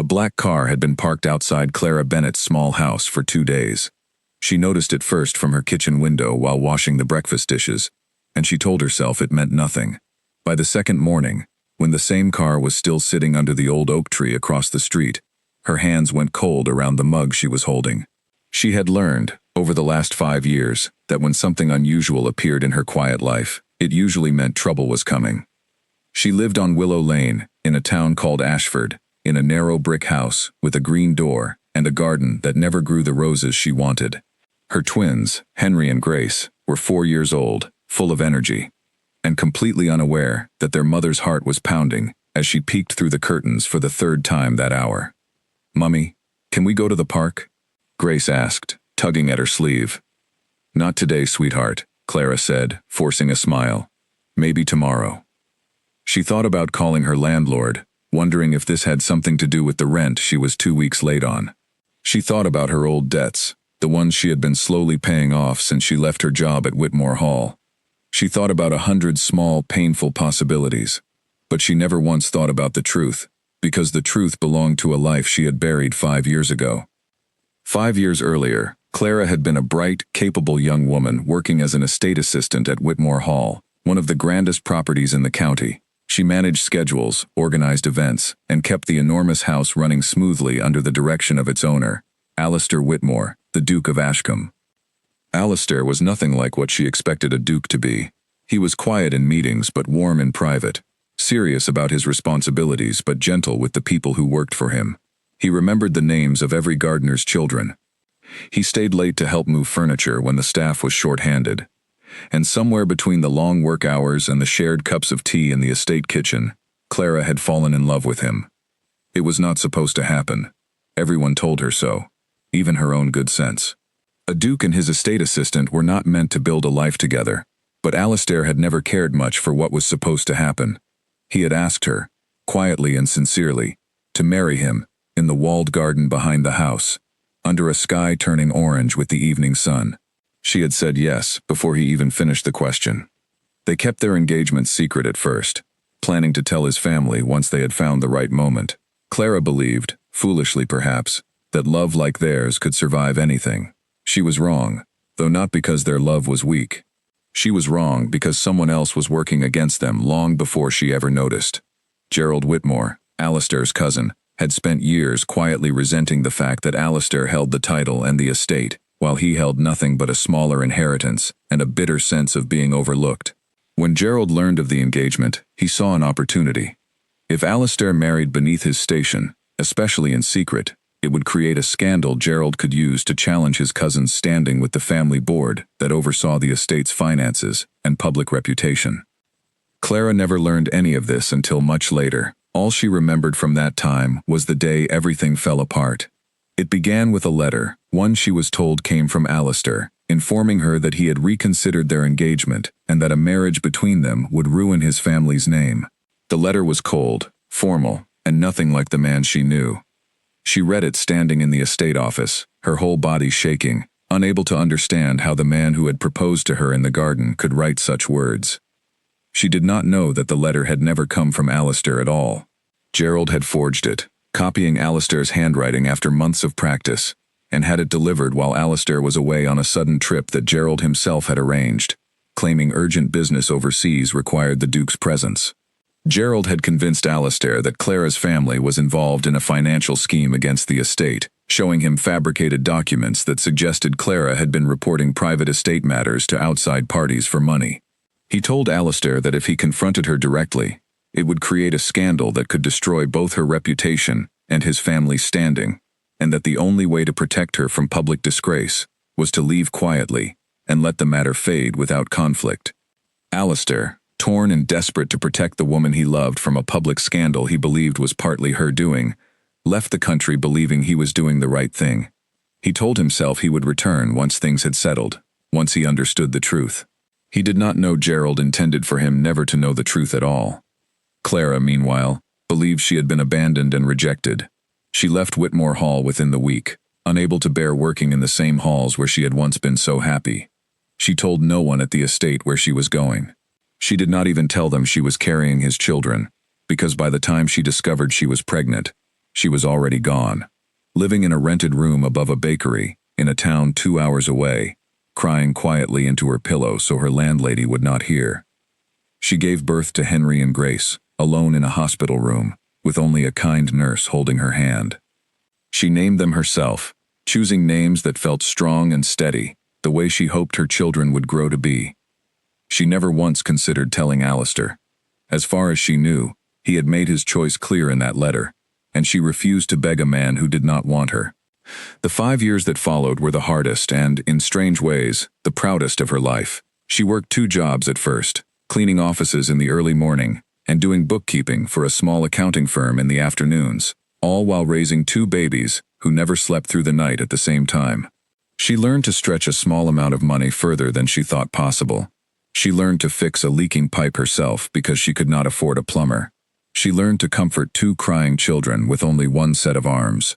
black car had been parked outside Clara Bennett's small house for 2 days. She noticed it first from her kitchen window while washing the breakfast dishes, and she told herself it meant nothing. By the second morning, when the same car was still sitting under the old oak tree across the street, her hands went cold around the mug she was holding. She had learned, over the last 5 years, that when something unusual appeared in her quiet life, it usually meant trouble was coming. She lived on Willow Lane, in a town called Ashford, in a narrow brick house with a green door and a garden that never grew the roses she wanted. Her twins, Henry and Grace, were 4 years old, full of energy, and completely unaware that their mother's heart was pounding as she peeked through the curtains for the 3rd time that hour. "Mummy, can we go to the park?" Grace asked, tugging at her sleeve. "Not today, sweetheart," Clara said, forcing a smile. "Maybe tomorrow." She thought about calling her landlord, wondering if this had something to do with the rent she was 2 weeks late on. She thought about her old debts, the ones she had been slowly paying off since she left her job at Whitmore Hall. She thought about 100 small, painful possibilities, but she never once thought about the truth, because the truth belonged to a life she had buried 5 years ago. 5 years earlier, Clara had been a bright, capable young woman working as an estate assistant at Whitmore Hall, one of the grandest properties in the county. She managed schedules, organized events, and kept the enormous house running smoothly under the direction of its owner, Alistair Whitmore, the Duke of Ashcombe. Alistair was nothing like what she expected a duke to be. He was quiet in meetings but warm in private, serious about his responsibilities but gentle with the people who worked for him. He remembered the names of every gardener's children. He stayed late to help move furniture when the staff was short-handed. And somewhere between the long work hours and the shared cups of tea in the estate kitchen, Clara had fallen in love with him. It was not supposed to happen. Everyone told her so, even her own good sense. A duke and his estate assistant were not meant to build a life together, but Alistair had never cared much for what was supposed to happen. He had asked her, quietly and sincerely, to marry him in the walled garden behind the house, under a sky turning orange with the evening sun. She had said yes before he even finished the question. They kept their engagement secret at first, planning to tell his family once they had found the right moment. Clara believed, foolishly perhaps, that love like theirs could survive anything. She was wrong, though not because their love was weak. She was wrong because someone else was working against them long before she ever noticed. Gerald Whitmore, Alistair's cousin, had spent years quietly resenting the fact that Alistair held the title and the estate, while he held nothing but a smaller inheritance and a bitter sense of being overlooked. When Gerald learned of the engagement, he saw an opportunity. If Alistair married beneath his station, especially in secret, it would create a scandal Gerald could use to challenge his cousin's standing with the family board that oversaw the estate's finances and public reputation. Clara never learned any of this until much later. All she remembered from that time was the day everything fell apart. It began with a letter, one she was told came from Alistair, informing her that he had reconsidered their engagement and that a marriage between them would ruin his family's name. The letter was cold, formal, and nothing like the man she knew. She read it standing in the estate office, her whole body shaking, unable to understand how the man who had proposed to her in the garden could write such words. She did not know that the letter had never come from Alistair at all. Gerald had forged it, copying Alistair's handwriting after months of practice, and had it delivered while Alistair was away on a sudden trip that Gerald himself had arranged, claiming urgent business overseas required the Duke's presence. Gerald had convinced Alistair that Clara's family was involved in a financial scheme against the estate, showing him fabricated documents that suggested Clara had been reporting private estate matters to outside parties for money. He told Alistair that if he confronted her directly, it would create a scandal that could destroy both her reputation and his family's standing, and that the only way to protect her from public disgrace was to leave quietly and let the matter fade without conflict. Alistair, torn and desperate to protect the woman he loved from a public scandal he believed was partly her doing, left the country believing he was doing the right thing. He told himself he would return once things had settled, once he understood the truth. He did not know Gerald intended for him never to know the truth at all. Clara, meanwhile, believed she had been abandoned and rejected. She left Whitmore Hall within the week, unable to bear working in the same halls where she had once been so happy. She told no one at the estate where she was going. She did not even tell them she was carrying his children, because by the time she discovered she was pregnant, she was already gone. Living in a rented room above a bakery, in a town 2 hours away, crying quietly into her pillow so her landlady would not hear. She gave birth to Henry and Grace, alone in a hospital room, with only a kind nurse holding her hand. She named them herself, choosing names that felt strong and steady, the way she hoped her children would grow to be. She never once considered telling Alistair. As far as she knew, he had made his choice clear in that letter, and she refused to beg a man who did not want her. The 5 years that followed were the hardest and, in strange ways, the proudest of her life. She worked 2 jobs at first, cleaning offices in the early morning and doing bookkeeping for a small accounting firm in the afternoons, all while raising 2 babies who never slept through the night at the same time. She learned to stretch a small amount of money further than she thought possible. She learned to fix a leaking pipe herself because she could not afford a plumber. She learned to comfort 2 crying children with only 1 set of arms.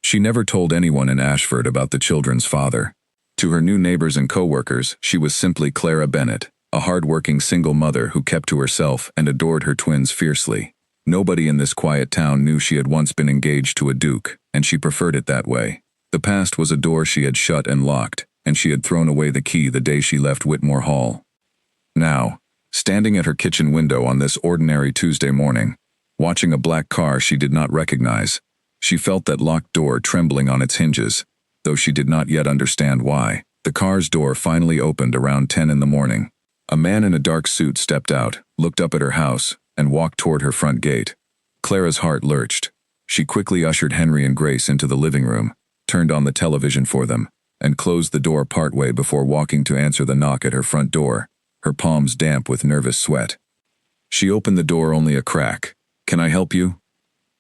She never told anyone in Ashford about the children's father. To her new neighbors and co-workers, she was simply Clara Bennett, a hard-working single mother who kept to herself and adored her twins fiercely. Nobody in this quiet town knew she had once been engaged to a duke, and she preferred it that way. The past was a door she had shut and locked, and she had thrown away the key the day she left Whitmore Hall. Now, standing at her kitchen window on this ordinary Tuesday morning, watching a black car she did not recognize, she felt that locked door trembling on its hinges, though she did not yet understand why. The car's door finally opened around 10 in the morning. A man in a dark suit stepped out, looked up at her house, and walked toward her front gate. Clara's heart lurched. She quickly ushered Henry and Grace into the living room, turned on the television for them, and closed the door partway before walking to answer the knock at her front door, her palms damp with nervous sweat. She opened the door only a crack. "Can I help you?"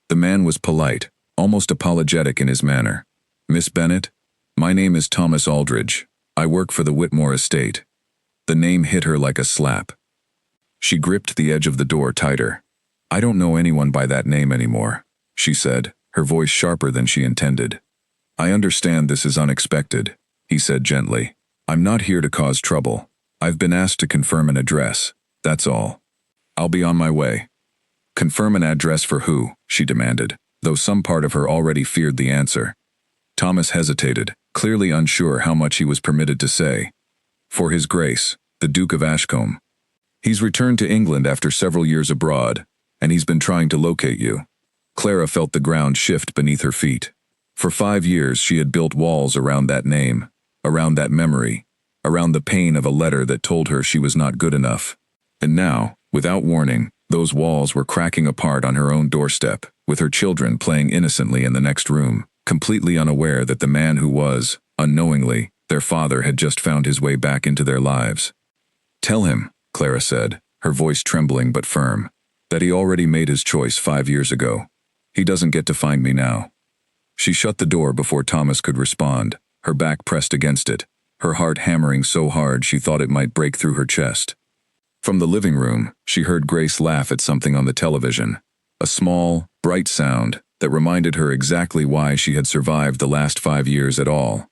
The man was polite, almost apologetic in his manner. "Miss Bennett? My name is Thomas Aldridge. I work for the Whitmore estate." The name hit her like a slap. She gripped the edge of the door tighter. "I don't know anyone by that name anymore," she said, her voice sharper than she intended. "I understand this is unexpected," he said gently. "I'm not here to cause trouble. I've been asked to confirm an address, that's all. I'll be on my way." "Confirm an address for who?" she demanded, though some part of her already feared the answer. Thomas hesitated, clearly unsure how much he was permitted to say. "For His Grace, the Duke of Ashcombe. He's returned to England after several years abroad, and he's been trying to locate you." Clara felt the ground shift beneath her feet. For 5 years she had built walls around that name, around that memory, around the pain of a letter that told her she was not good enough. And now, without warning, those walls were cracking apart on her own doorstep, with her children playing innocently in the next room, completely unaware that the man who was, unknowingly, their father had just found his way back into their lives. "Tell him," Clara said, her voice trembling but firm, "that he already made his choice 5 years ago. He doesn't get to find me now." She shut the door before Thomas could respond, her back pressed against it, her heart hammering so hard she thought it might break through her chest. From the living room, she heard Grace laugh at something on the television, a small, bright sound that reminded her exactly why she had survived the last 5 years at all.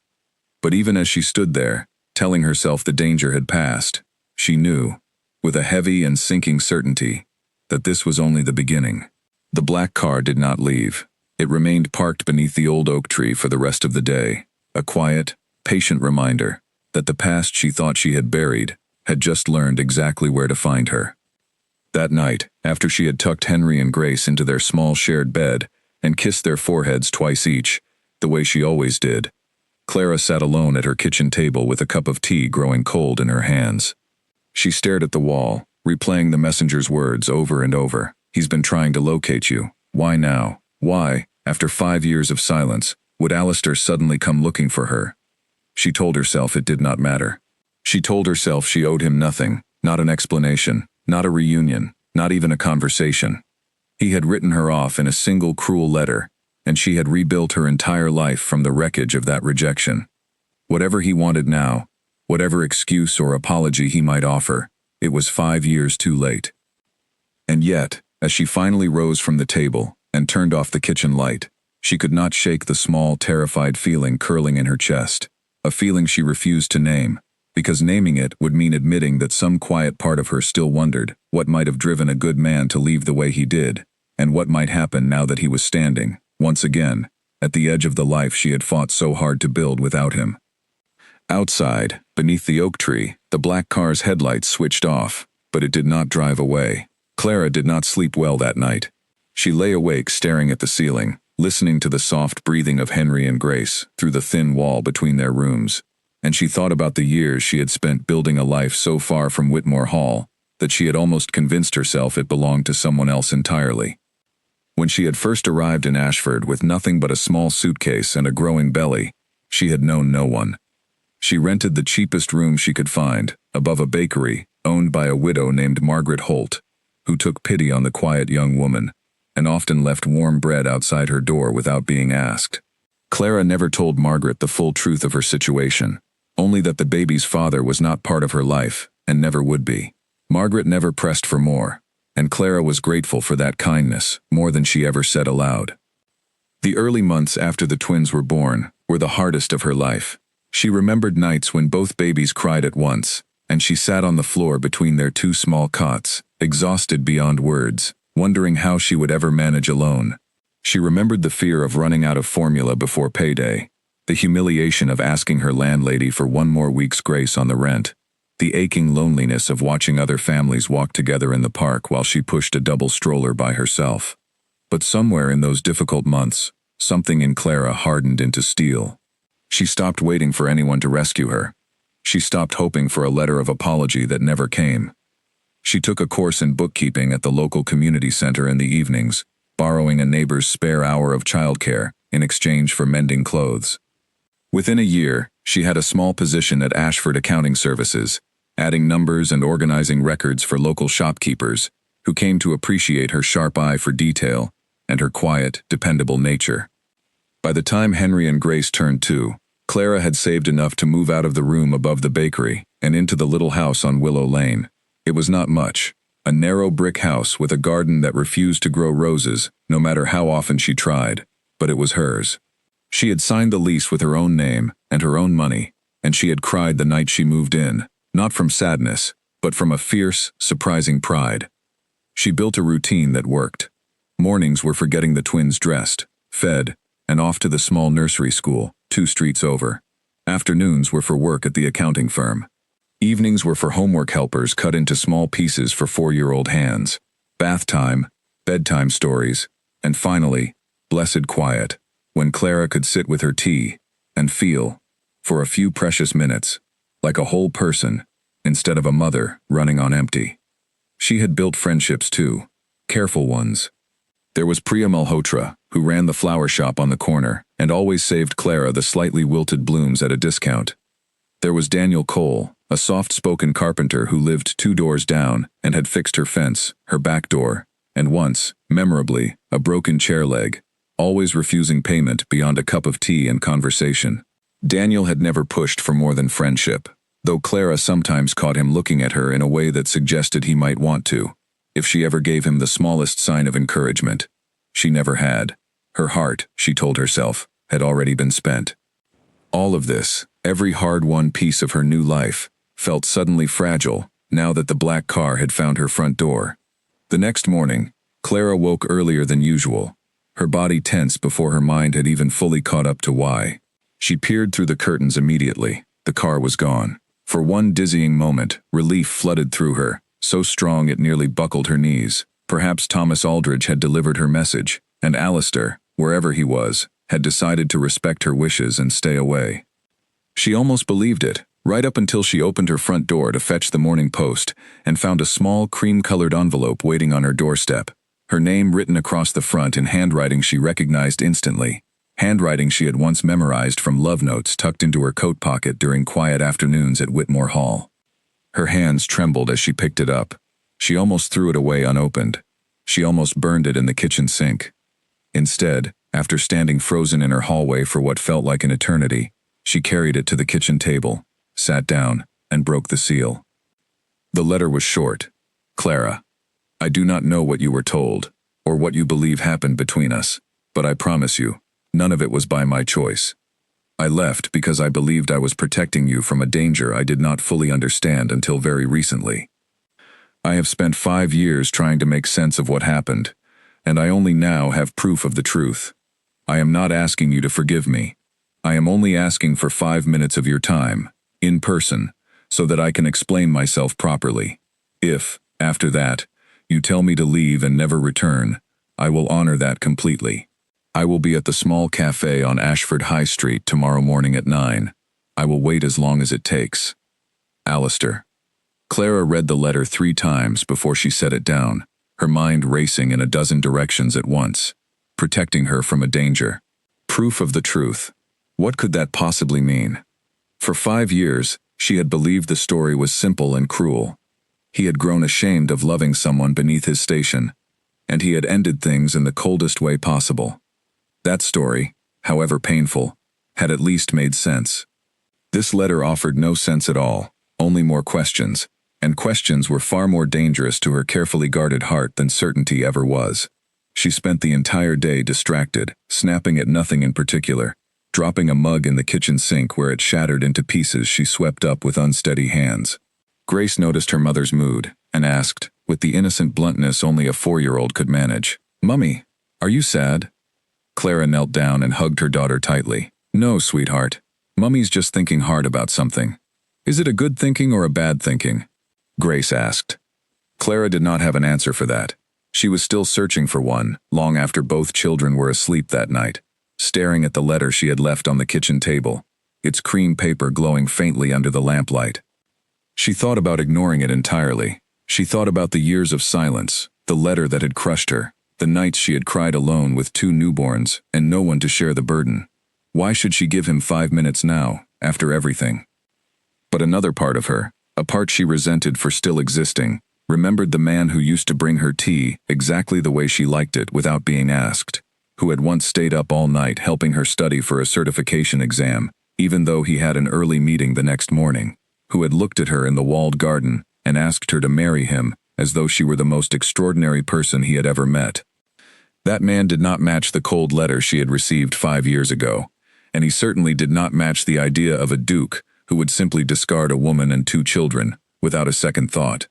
But even as she stood there, telling herself the danger had passed, she knew, with a heavy and sinking certainty, that this was only the beginning. The black car did not leave. It remained parked beneath the old oak tree for the rest of the day, a quiet, patient reminder that the past she thought she had buried had just learned exactly where to find her. That night, after she had tucked Henry and Grace into their small shared bed and kissed their foreheads twice each, the way she always did, Clara sat alone at her kitchen table with a cup of tea growing cold in her hands. She stared at the wall, replaying the messenger's words over and over. "He's been trying to locate you. Why now? Why, after 5 years of silence, would Alistair suddenly come looking for her?" She told herself it did not matter. She told herself she owed him nothing, not an explanation, not a reunion, not even a conversation. He had written her off in a single cruel letter, and she had rebuilt her entire life from the wreckage of that rejection. Whatever he wanted now, whatever excuse or apology he might offer, it was 5 years too late. And yet, as she finally rose from the table and turned off the kitchen light, she could not shake the small, terrified feeling curling in her chest, a feeling she refused to name, because naming it would mean admitting that some quiet part of her still wondered what might have driven a good man to leave the way he did, and what might happen now that he was standing, once again, at the edge of the life she had fought so hard to build without him. Outside, beneath the oak tree, the black car's headlights switched off, but it did not drive away. Clara did not sleep well that night. She lay awake staring at the ceiling, listening to the soft breathing of Henry and Grace through the thin wall between their rooms, and she thought about the years she had spent building a life so far from Whitmore Hall that she had almost convinced herself it belonged to someone else entirely. When she had first arrived in Ashford with nothing but a small suitcase and a growing belly, she had known no one. She rented the cheapest room she could find, above a bakery owned by a widow named Margaret Holt, who took pity on the quiet young woman and often left warm bread outside her door without being asked. Clara never told Margaret the full truth of her situation, only that the baby's father was not part of her life and never would be. Margaret never pressed for more, and Clara was grateful for that kindness more than she ever said aloud. The early months after the twins were born were the hardest of her life. She remembered nights when both babies cried at once, and she sat on the floor between their two small cots, exhausted beyond words, wondering how she would ever manage alone. She remembered the fear of running out of formula before payday, the humiliation of asking her landlady for one more week's grace on the rent, the aching loneliness of watching other families walk together in the park while she pushed a double stroller by herself. But somewhere in those difficult months, something in Clara hardened into steel. She stopped waiting for anyone to rescue her. She stopped hoping for a letter of apology that never came. She took a course in bookkeeping at the local community center in the evenings, borrowing a neighbor's spare hour of childcare in exchange for mending clothes. Within a year, she had a small position at Ashford Accounting Services, adding numbers and organizing records for local shopkeepers, who came to appreciate her sharp eye for detail and her quiet, dependable nature. By the time Henry and Grace turned 2, Clara had saved enough to move out of the room above the bakery and into the little house on Willow Lane. It was not much, a narrow brick house with a garden that refused to grow roses no matter how often she tried, but it was hers. She had signed the lease with her own name and her own money, and she had cried the night she moved in, not from sadness, but from a fierce, surprising pride. She built a routine that worked. Mornings were for getting the twins dressed, fed, and off to the small nursery school, 2 streets over. Afternoons were for work at the accounting firm. Evenings were for homework helpers cut into small pieces for 4-year-old hands. Bath time, bedtime stories, and finally, blessed quiet, when Clara could sit with her tea and feel, for a few precious minutes, like a whole person, instead of a mother running on empty. She had built friendships too, careful ones. There was Priya Malhotra, who ran the flower shop on the corner and always saved Clara the slightly wilted blooms at a discount. There was Daniel Cole, a soft-spoken carpenter who lived 2 doors down and had fixed her fence, her back door, and once, memorably, a broken chair leg, always refusing payment beyond a cup of tea and conversation. Daniel had never pushed for more than friendship, though Clara sometimes caught him looking at her in a way that suggested he might want to, if she ever gave him the smallest sign of encouragement. She never had. Her heart, she told herself, had already been spent. All of this, every hard-won piece of her new life, felt suddenly fragile now that the black car had found her front door. The next morning, Clara woke earlier than usual, her body tense before her mind had even fully caught up to why. She peered through the curtains immediately. The car was gone. For one dizzying moment, relief flooded through her, so strong it nearly buckled her knees. Perhaps Thomas Aldridge had delivered her message, and Alistair, wherever he was, had decided to respect her wishes and stay away. She almost believed it, right up until she opened her front door to fetch the morning post and found a small cream-colored envelope waiting on her doorstep, her name written across the front in handwriting she recognized instantly, handwriting she had once memorized from love notes tucked into her coat pocket during quiet afternoons at Whitmore Hall. Her hands trembled as she picked it up. She almost threw it away unopened. She almost burned it in the kitchen sink. Instead, after standing frozen in her hallway for what felt like an eternity, she carried it to the kitchen table, sat down, and broke the seal. The letter was short. Clara, I do not know what you were told, or what you believe happened between us, but I promise you, none of it was by my choice. I left because I believed I was protecting you from a danger I did not fully understand until very recently. I have spent 5 years trying to make sense of what happened, and I only now have proof of the truth. I am not asking you to forgive me. I am only asking for 5 minutes of your time, in person, so that I can explain myself properly. If, after that, you tell me to leave and never return, I will honor that completely. I will be at the small cafe on Ashford High Street tomorrow morning at 9. I will wait as long as it takes. Alistair. Clara read the letter 3 times before she set it down, her mind racing in a dozen directions at once, protecting her from a danger. Proof of the truth. What could that possibly mean? For 5 years, she had believed the story was simple and cruel. He had grown ashamed of loving someone beneath his station, and he had ended things in the coldest way possible. That story, however painful, had at least made sense. This letter offered no sense at all, only more questions, and questions were far more dangerous to her carefully guarded heart than certainty ever was. She spent the entire day distracted, snapping at nothing in particular, dropping a mug in the kitchen sink where it shattered into pieces she swept up with unsteady hands. Grace noticed her mother's mood, and asked, with the innocent bluntness only a 4-year-old could manage, "Mummy, are you sad?" Clara knelt down and hugged her daughter tightly. "No, sweetheart. Mummy's just thinking hard about something." "Is it a good thinking or a bad thinking?" Grace asked. Clara did not have an answer for that. She was still searching for one, long after both children were asleep that night, staring at the letter she had left on the kitchen table, its cream paper glowing faintly under the lamplight. She thought about ignoring it entirely. She thought about the years of silence, the letter that had crushed her, the nights she had cried alone with 2 newborns and no one to share the burden. Why should she give him 5 minutes now, after everything? But another part of her, a part she resented for still existing, remembered the man who used to bring her tea exactly the way she liked it without being asked, who had once stayed up all night helping her study for a certification exam, even though he had an early meeting the next morning, who had looked at her in the walled garden and asked her to marry him as though she were the most extraordinary person he had ever met. That man did not match the cold letter she had received 5 years ago, and he certainly did not match the idea of a duke who would simply discard a woman and 2 children without a second thought.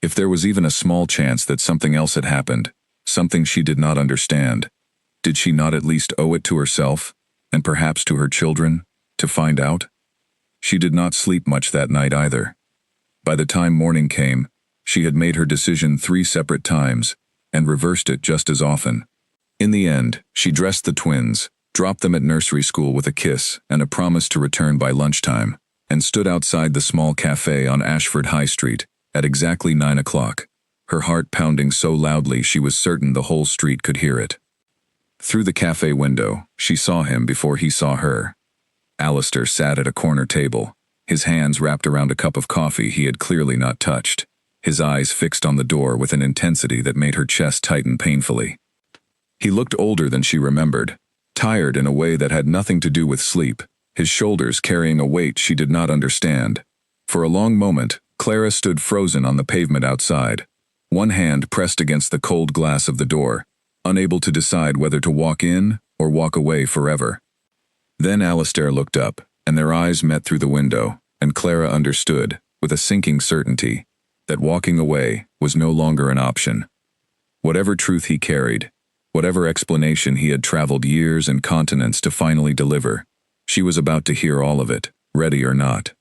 If there was even a small chance that something else had happened, something she did not understand, did she not at least owe it to herself, and perhaps to her children, to find out? She did not sleep much that night either. By the time morning came, she had made her decision 3 separate times, and reversed it just as often. In the end, she dressed the twins, dropped them at nursery school with a kiss and a promise to return by lunchtime, and stood outside the small cafe on Ashford High Street at exactly 9 o'clock, her heart pounding so loudly she was certain the whole street could hear it. Through the cafe window, she saw him before he saw her. Alistair sat at a corner table, his hands wrapped around a cup of coffee he had clearly not touched, his eyes fixed on the door with an intensity that made her chest tighten painfully. He looked older than she remembered, tired in a way that had nothing to do with sleep, his shoulders carrying a weight she did not understand. For a long moment, Clara stood frozen on the pavement outside, one hand pressed against the cold glass of the door, unable to decide whether to walk in or walk away forever. Then Alistair looked up, and their eyes met through the window, and Clara understood, with a sinking certainty, that walking away was no longer an option. Whatever truth he carried, whatever explanation he had traveled years and continents to finally deliver, she was about to hear all of it, ready or not.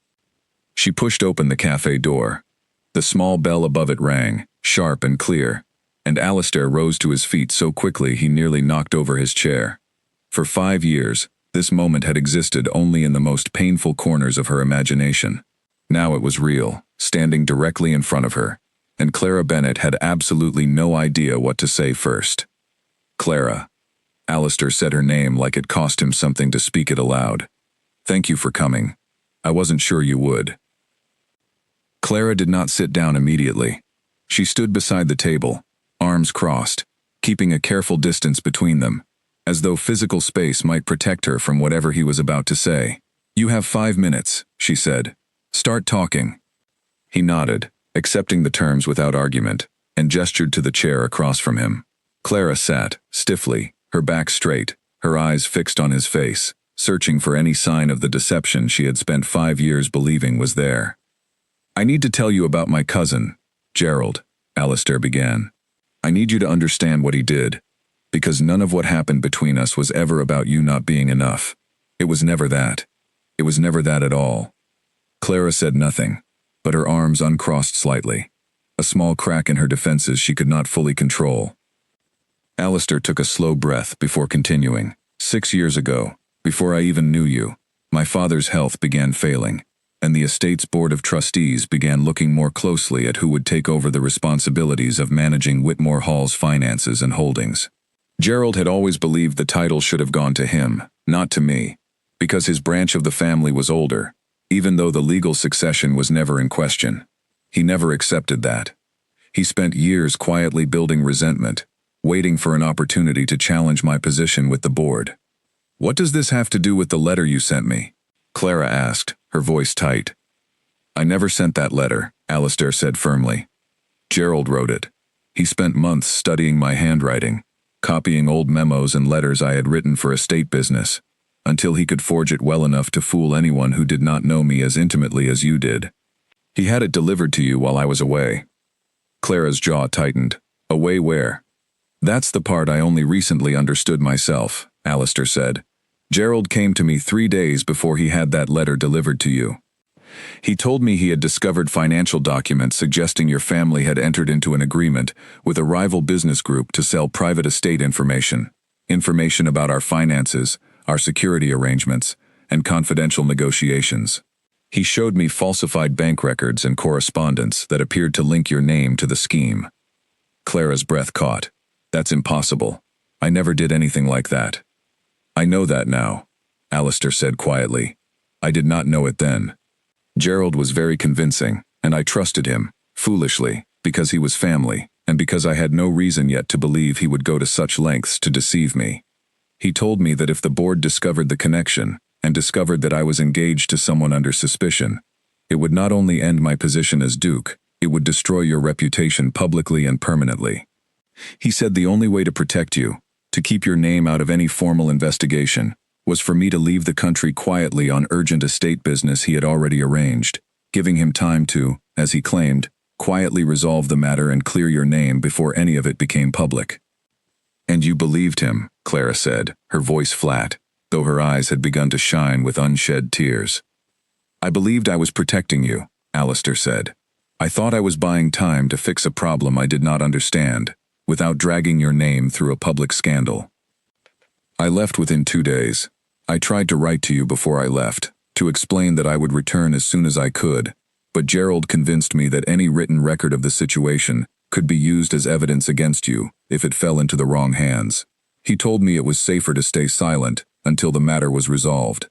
She pushed open the cafe door. The small bell above it rang, sharp and clear, and Alistair rose to his feet so quickly he nearly knocked over his chair. For 5 years, this moment had existed only in the most painful corners of her imagination. Now it was real, standing directly in front of her, and Clara Bennett had absolutely no idea what to say first. "Clara." Alistair said her name like it cost him something to speak it aloud. "Thank you for coming. I wasn't sure you would." Clara did not sit down immediately. She stood beside the table, arms crossed, keeping a careful distance between them, as though physical space might protect her from whatever he was about to say. "You have 5 minutes," she said. "Start talking." He nodded, accepting the terms without argument, and gestured to the chair across from him. Clara sat, stiffly, her back straight, her eyes fixed on his face, searching for any sign of the deception she had spent 5 years believing was there. "I need to tell you about my cousin, Gerald," Alistair began. "I need you to understand what he did, Because none of what happened between us was ever about you not being enough. It was never that. It was never that at all. Clara said nothing, but her arms uncrossed slightly, a small crack in her defenses she could not fully control. Alistair took a slow breath before continuing. 6 years ago, before I even knew you, my father's health began failing, and the estate's board of trustees began looking more closely at who would take over the responsibilities of managing Whitmore Hall's finances and holdings. Gerald had always believed the title should have gone to him, not to me, because his branch of the family was older, even though the legal succession was never in question. He never accepted that. He spent years quietly building resentment, waiting for an opportunity to challenge my position with the board. "What does this have to do with the letter you sent me?" Clara asked, her voice tight. "I never sent that letter," Alistair said firmly. "Gerald wrote it. He spent months studying my handwriting, copying old memos and letters I had written for estate business, until he could forge it well enough to fool anyone who did not know me as intimately as you did. He had it delivered to you while I was away." Clara's jaw tightened. "Away where?" "That's the part I only recently understood myself," Alistair said. "Gerald came to me 3 days before he had that letter delivered to you. He told me he had discovered financial documents suggesting your family had entered into an agreement with a rival business group to sell private estate information about our finances, our security arrangements, and confidential negotiations. He showed me falsified bank records and correspondence that appeared to link your name to the scheme." Clara's breath caught. "That's impossible. I never did anything like that." "I know that now," Alistair said quietly. "I did not know it then. Gerald was very convincing, and I trusted him, foolishly, because he was family, and because I had no reason yet to believe he would go to such lengths to deceive me. He told me that if the board discovered the connection, and discovered that I was engaged to someone under suspicion, it would not only end my position as Duke, it would destroy your reputation publicly and permanently. He said the only way to protect you, to keep your name out of any formal investigation, was for me to leave the country quietly on urgent estate business he had already arranged, giving him time to, as he claimed, quietly resolve the matter and clear your name before any of it became public." "And you believed him," Clara said, her voice flat, though her eyes had begun to shine with unshed tears. "I believed I was protecting you," Alistair said. "I thought I was buying time to fix a problem I did not understand, without dragging your name through a public scandal. I left within 2 days. I tried to write to you before I left, to explain that I would return as soon as I could, but Gerald convinced me that any written record of the situation could be used as evidence against you if it fell into the wrong hands. He told me it was safer to stay silent until the matter was resolved."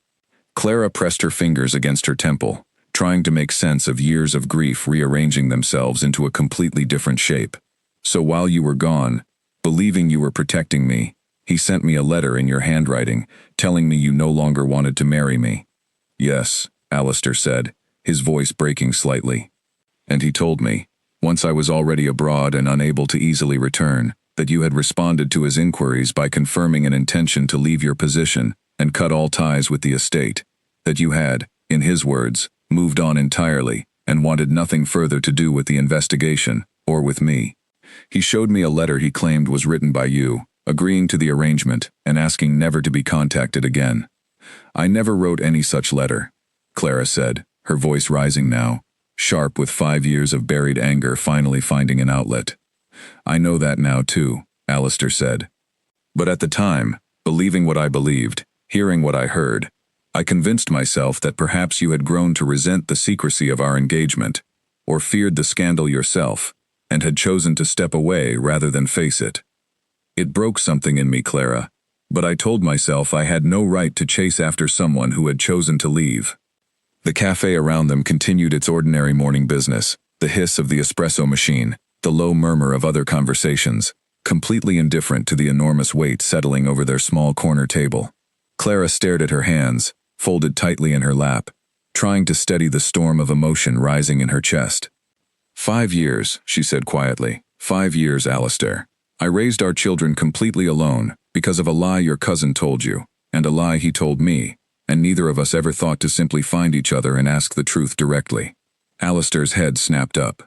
Clara pressed her fingers against her temple, trying to make sense of years of grief rearranging themselves into a completely different shape. "So while you were gone, believing you were protecting me, he sent me a letter in your handwriting, telling me you no longer wanted to marry me." "Yes," Alistair said, his voice breaking slightly. "And he told me, once I was already abroad and unable to easily return, that you had responded to his inquiries by confirming an intention to leave your position and cut all ties with the estate, that you had, in his words, moved on entirely and wanted nothing further to do with the investigation, or with me. He showed me a letter he claimed was written by you, agreeing to the arrangement and asking never to be contacted again. I never wrote any such letter," Clara said, her voice rising now, sharp with 5 years of buried anger finally finding an outlet. "I know that now too," Alistair said. "But at the time, believing what I believed, hearing what I heard, I convinced myself that perhaps you had grown to resent the secrecy of our engagement, or feared the scandal yourself, and had chosen to step away rather than face it. It broke something in me, Clara, but I told myself I had no right to chase after someone who had chosen to leave." The cafe around them continued its ordinary morning business, the hiss of the espresso machine, the low murmur of other conversations, completely indifferent to the enormous weight settling over their small corner table. Clara stared at her hands, folded tightly in her lap, trying to steady the storm of emotion rising in her chest. 5 years, she said quietly. 5 years, Alistair. I raised our children completely alone because of a lie your cousin told you, and a lie he told me, and neither of us ever thought to simply find each other and ask the truth directly. Alistair's head snapped up.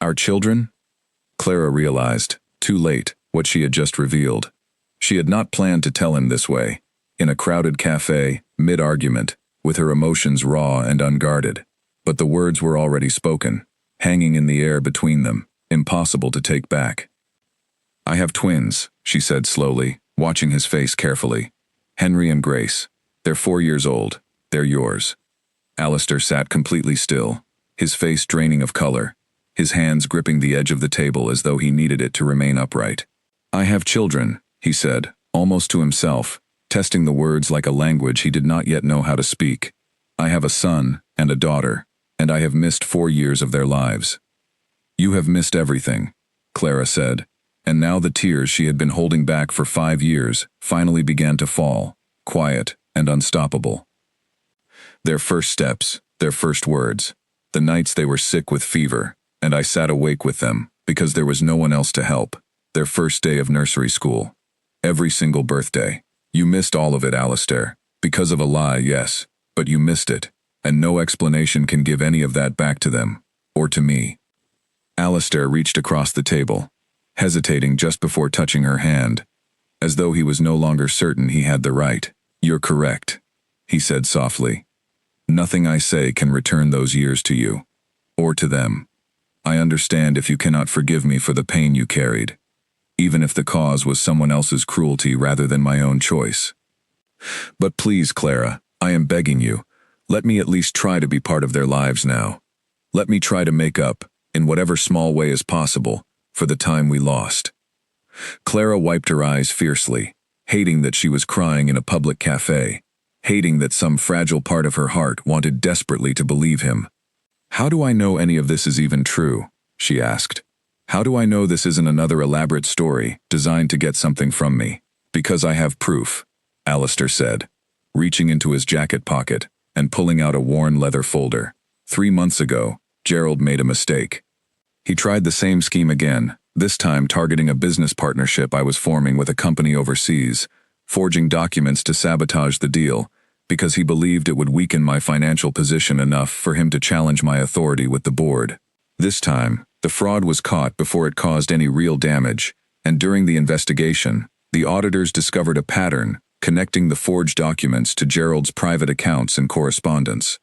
Our children? Clara realized, too late, what she had just revealed. She had not planned to tell him this way, in a crowded cafe, mid-argument, with her emotions raw and unguarded. But the words were already spoken, hanging in the air between them, impossible to take back. "I have twins," she said slowly, watching his face carefully. "Henry and Grace. They're 4 years old. They're yours." Alistair sat completely still, his face draining of color, his hands gripping the edge of the table as though he needed it to remain upright. "I have children," he said, almost to himself, testing the words like a language he did not yet know how to speak. "I have a son and a daughter, and I have missed 4 years of their lives." "You have missed everything," Clara said, and now the tears she had been holding back for 5 years finally began to fall, quiet and unstoppable. Their first steps, their first words, the nights they were sick with fever, and I sat awake with them, because there was no one else to help. Their first day of nursery school. Every single birthday. You missed all of it, Alistair. Because of a lie, yes, but you missed it, and no explanation can give any of that back to them, or to me. Alistair reached across the table, hesitating just before touching her hand, as though he was no longer certain he had the right. "You're correct," he said softly. "Nothing I say can return those years to you, or to them. I understand if you cannot forgive me for the pain you carried, even if the cause was someone else's cruelty rather than my own choice. But please, Clara, I am begging you, let me at least try to be part of their lives now. Let me try to make up, in whatever small way is possible, for the time we lost." Clara wiped her eyes fiercely, hating that she was crying in a public cafe, hating that some fragile part of her heart wanted desperately to believe him. "How do I know any of this is even true?" she asked. "How do I know this isn't another elaborate story designed to get something from me?" "Because I have proof," Alistair said, reaching into his jacket pocket and pulling out a worn leather folder. 3 months ago, Gerald made a mistake. He tried the same scheme again, this time targeting a business partnership I was forming with a company overseas, forging documents to sabotage the deal, because he believed it would weaken my financial position enough for him to challenge my authority with the board. This time, the fraud was caught before it caused any real damage, and during the investigation, the auditors discovered a pattern connecting the forged documents to Gerald's private accounts and correspondence.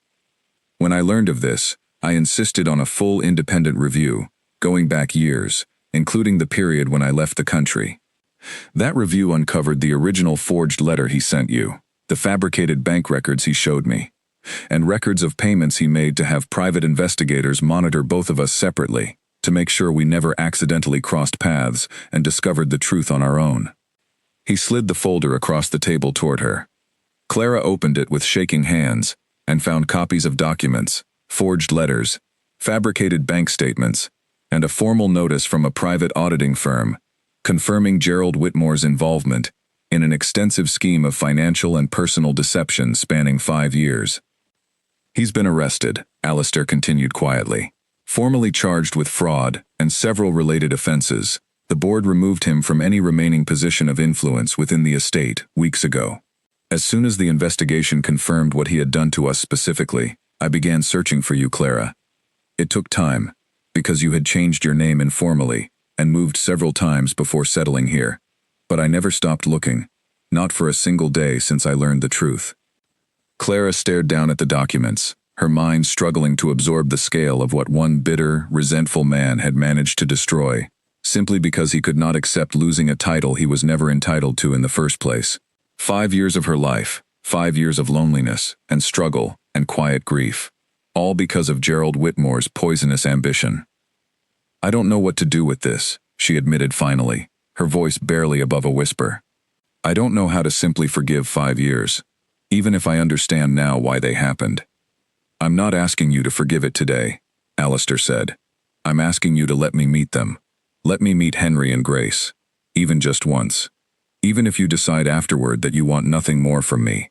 When I learned of this, I insisted on a full independent review, going back years, including the period when I left the country. That review uncovered the original forged letter he sent you, the fabricated bank records he showed me, and records of payments he made to have private investigators monitor both of us separately, to make sure we never accidentally crossed paths and discovered the truth on our own. He slid the folder across the table toward her. Clara opened it with shaking hands and found copies of documents, forged letters, fabricated bank statements, and a formal notice from a private auditing firm, confirming Gerald Whitmore's involvement in an extensive scheme of financial and personal deception spanning 5 years. "He's been arrested," Alistair continued quietly. "Formally charged with fraud and several related offenses. The board removed him from any remaining position of influence within the estate weeks ago. As soon as the investigation confirmed what he had done to us specifically, I began searching for you, Clara. It took time, because you had changed your name informally and moved several times before settling here. But I never stopped looking, not for a single day since I learned the truth." Clara stared down at the documents, her mind struggling to absorb the scale of what one bitter, resentful man had managed to destroy, simply because he could not accept losing a title he was never entitled to in the first place. 5 years of her life, 5 years of loneliness and struggle and quiet grief, all because of Gerald Whitmore's poisonous ambition. "I don't know what to do with this," she admitted finally, her voice barely above a whisper. "I don't know how to simply forgive 5 years, even if I understand now why they happened." "I'm not asking you to forgive it today," Alistair said. "I'm asking you to let me meet them. Let me meet Henry and Grace, even just once. Even if you decide afterward that you want nothing more from me.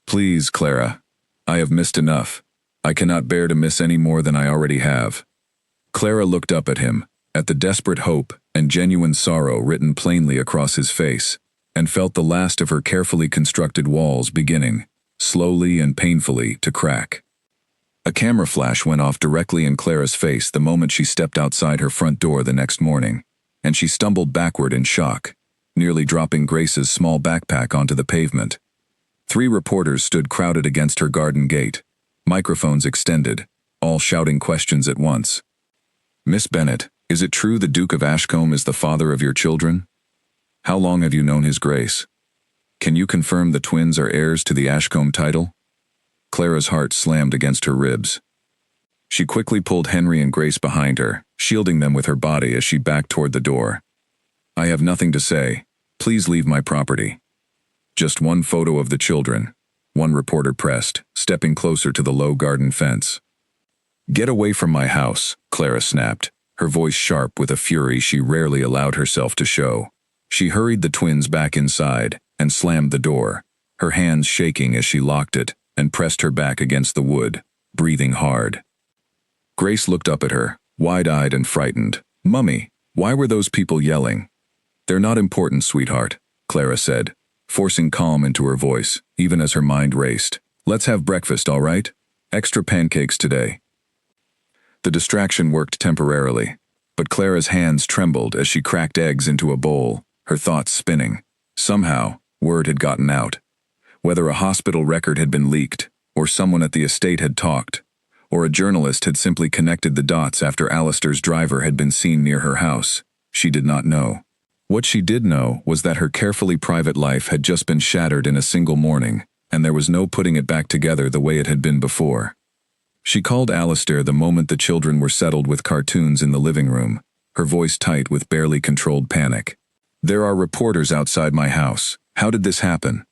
Please, Clara. I have missed enough. I cannot bear to miss any more than I already have." Clara looked up at him, at the desperate hope and genuine sorrow written plainly across his face, and felt the last of her carefully constructed walls beginning, slowly and painfully, to crack. A camera flash went off directly in Clara's face the moment she stepped outside her front door the next morning, and she stumbled backward in shock, nearly dropping Grace's small backpack onto the pavement. 3 reporters stood crowded against her garden gate, microphones extended, all shouting questions at once. "Miss Bennett, is it true the Duke of Ashcombe is the father of your children? How long have you known His Grace? Can you confirm the twins are heirs to the Ashcombe title?" Clara's heart slammed against her ribs. She quickly pulled Henry and Grace behind her, shielding them with her body as she backed toward the door. "I have nothing to say. Please leave my property." "Just one photo of the children," one reporter pressed, stepping closer to the low garden fence. "Get away from my house," Clara snapped, her voice sharp with a fury she rarely allowed herself to show. She hurried the twins back inside and slammed the door, her hands shaking as she locked it and pressed her back against the wood, breathing hard. Grace looked up at her, wide-eyed and frightened. "Mummy, why were those people yelling?" "They're not important, sweetheart," Clara said, forcing calm into her voice, even as her mind raced. "Let's have breakfast, all right? Extra pancakes today." The distraction worked temporarily, but Clara's hands trembled as she cracked eggs into a bowl, her thoughts spinning. Somehow, word had gotten out. Whether a hospital record had been leaked, or someone at the estate had talked, or a journalist had simply connected the dots after Alistair's driver had been seen near her house, she did not know. What she did know was that her carefully private life had just been shattered in a single morning, and there was no putting it back together the way it had been before. She called Alistair the moment the children were settled with cartoons in the living room, her voice tight with barely controlled panic. "There are reporters outside my house. How did this happen?"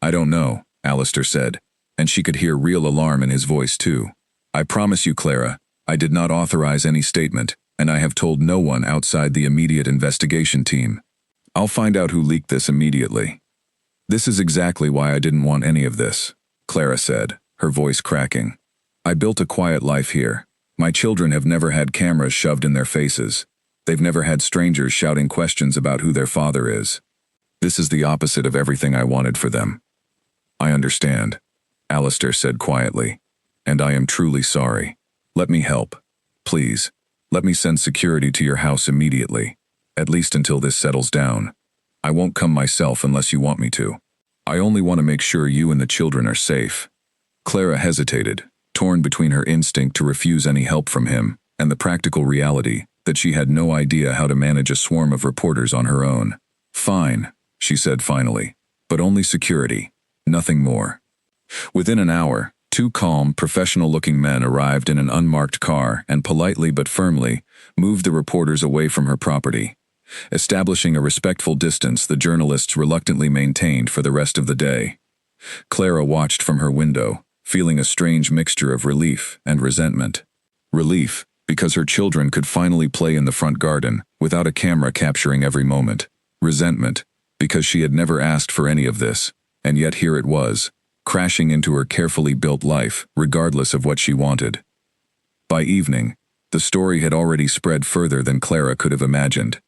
"I don't know," Alistair said, and she could hear real alarm in his voice too. "I promise you, Clara, I did not authorize any statement, and I have told no one outside the immediate investigation team. I'll find out who leaked this immediately." "This is exactly why I didn't want any of this," Clara said, her voice cracking. "I built a quiet life here. My children have never had cameras shoved in their faces. They've never had strangers shouting questions about who their father is. This is the opposite of everything I wanted for them." "I understand," Alistair said quietly, "and I am truly sorry. Let me help. Please, let me send security to your house immediately, at least until this settles down. I won't come myself unless you want me to. I only want to make sure you and the children are safe." Clara hesitated, torn between her instinct to refuse any help from him and the practical reality that she had no idea how to manage a swarm of reporters on her own. "Fine," she said finally, "but only security, nothing more." Within an hour, 2 calm, professional-looking men arrived in an unmarked car and politely but firmly moved the reporters away from her property, establishing a respectful distance the journalists reluctantly maintained for the rest of the day. Clara watched from her window, feeling a strange mixture of relief and resentment. Relief, because her children could finally play in the front garden without a camera capturing every moment. Resentment, because she had never asked for any of this, and yet here it was, crashing into her carefully built life, regardless of what she wanted. By evening, the story had already spread further than Clara could have imagined.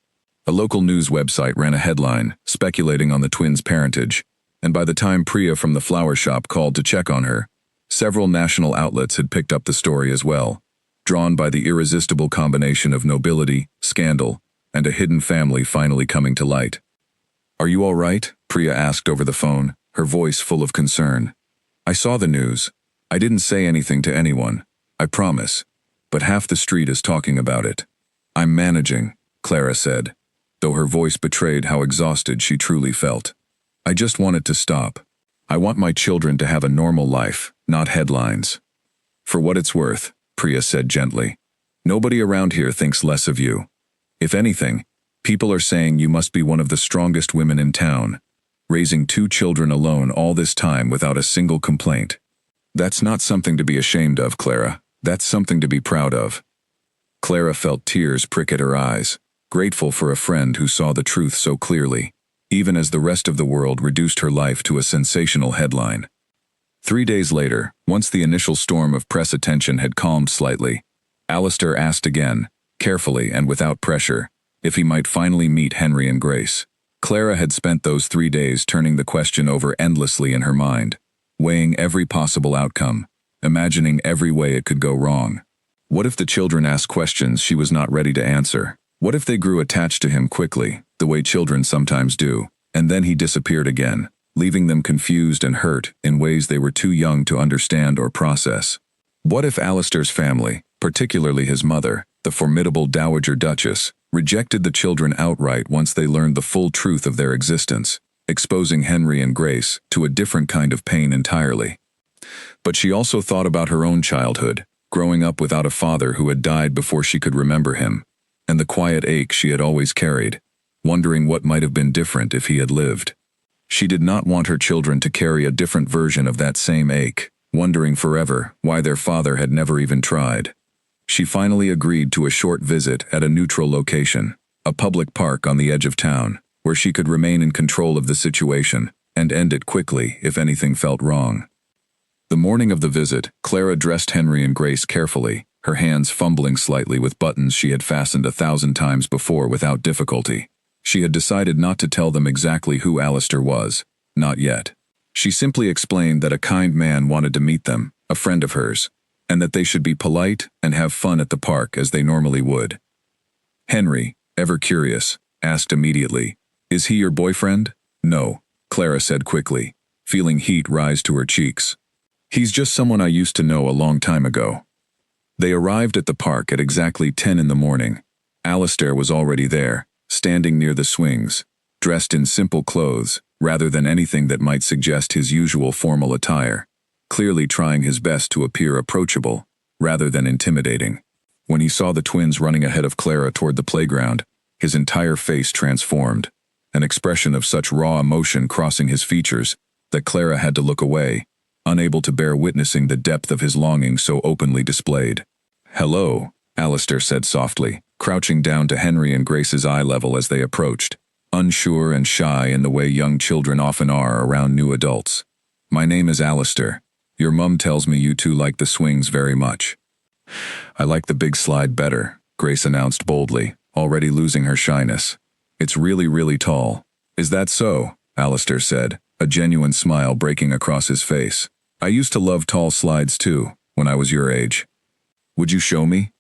A local news website ran a headline, speculating on the twins' parentage, and by the time Priya from the flower shop called to check on her, several national outlets had picked up the story as well, drawn by the irresistible combination of nobility, scandal, and a hidden family finally coming to light. "Are you all right?" Priya asked over the phone, her voice full of concern. "I saw the news. I didn't say anything to anyone, I promise, but half the street is talking about it." "I'm managing," Clara said, though her voice betrayed how exhausted she truly felt. "I just want it to stop. I want my children to have a normal life, not headlines." "For what it's worth," Priya said gently, "nobody around here thinks less of you. If anything, people are saying you must be one of the strongest women in town, raising 2 children alone all this time without a single complaint. That's not something to be ashamed of, Clara. That's something to be proud of." Clara felt tears prick at her eyes, grateful for a friend who saw the truth so clearly, even as the rest of the world reduced her life to a sensational headline. 3 days later, once the initial storm of press attention had calmed slightly, Alistair asked again, carefully and without pressure, if he might finally meet Henry and Grace. Clara had spent those 3 days turning the question over endlessly in her mind, weighing every possible outcome, imagining every way it could go wrong. What if the children asked questions she was not ready to answer? What if they grew attached to him quickly, the way children sometimes do, and then he disappeared again, leaving them confused and hurt in ways they were too young to understand or process. What if Alistair's family, particularly his mother, the formidable Dowager Duchess, rejected the children outright once they learned the full truth of their existence, exposing Henry and Grace to a different kind of pain entirely? But she also thought about her own childhood, growing up without a father who had died before she could remember him, and the quiet ache she had always carried, wondering what might have been different if he had lived. She did not want her children to carry a different version of that same ache, wondering forever why their father had never even tried. She finally agreed to a short visit at a neutral location, a public park on the edge of town, where she could remain in control of the situation and end it quickly if anything felt wrong. The morning of the visit, Clara dressed Henry and Grace carefully, her hands fumbling slightly with buttons she had fastened 1,000 times before without difficulty. She had decided not to tell them exactly who Alistair was, not yet. She simply explained that a kind man wanted to meet them, a friend of hers, and that they should be polite and have fun at the park as they normally would. Henry, ever curious, asked immediately, "Is he your boyfriend?" "No," Clara said quickly, feeling heat rise to her cheeks. "He's just someone I used to know a long time ago." They arrived at the park at exactly 10 in the morning. Alistair was already there, standing near the swings, dressed in simple clothes, rather than anything that might suggest his usual formal attire, clearly trying his best to appear approachable, rather than intimidating. When he saw the twins running ahead of Clara toward the playground, his entire face transformed, an expression of such raw emotion crossing his features that Clara had to look away, unable to bear witnessing the depth of his longing so openly displayed. "Hello," Alistair said softly, crouching down to Henry and Grace's eye level as they approached, unsure and shy in the way young children often are around new adults. "My name is Alistair. Your mum tells me you two like the swings very much." "I like the big slide better," Grace announced boldly, already losing her shyness. "It's really, really tall." "Is that so?" Alistair said, a genuine smile breaking across his face. "I used to love tall slides too, when I was your age. Would you show me?"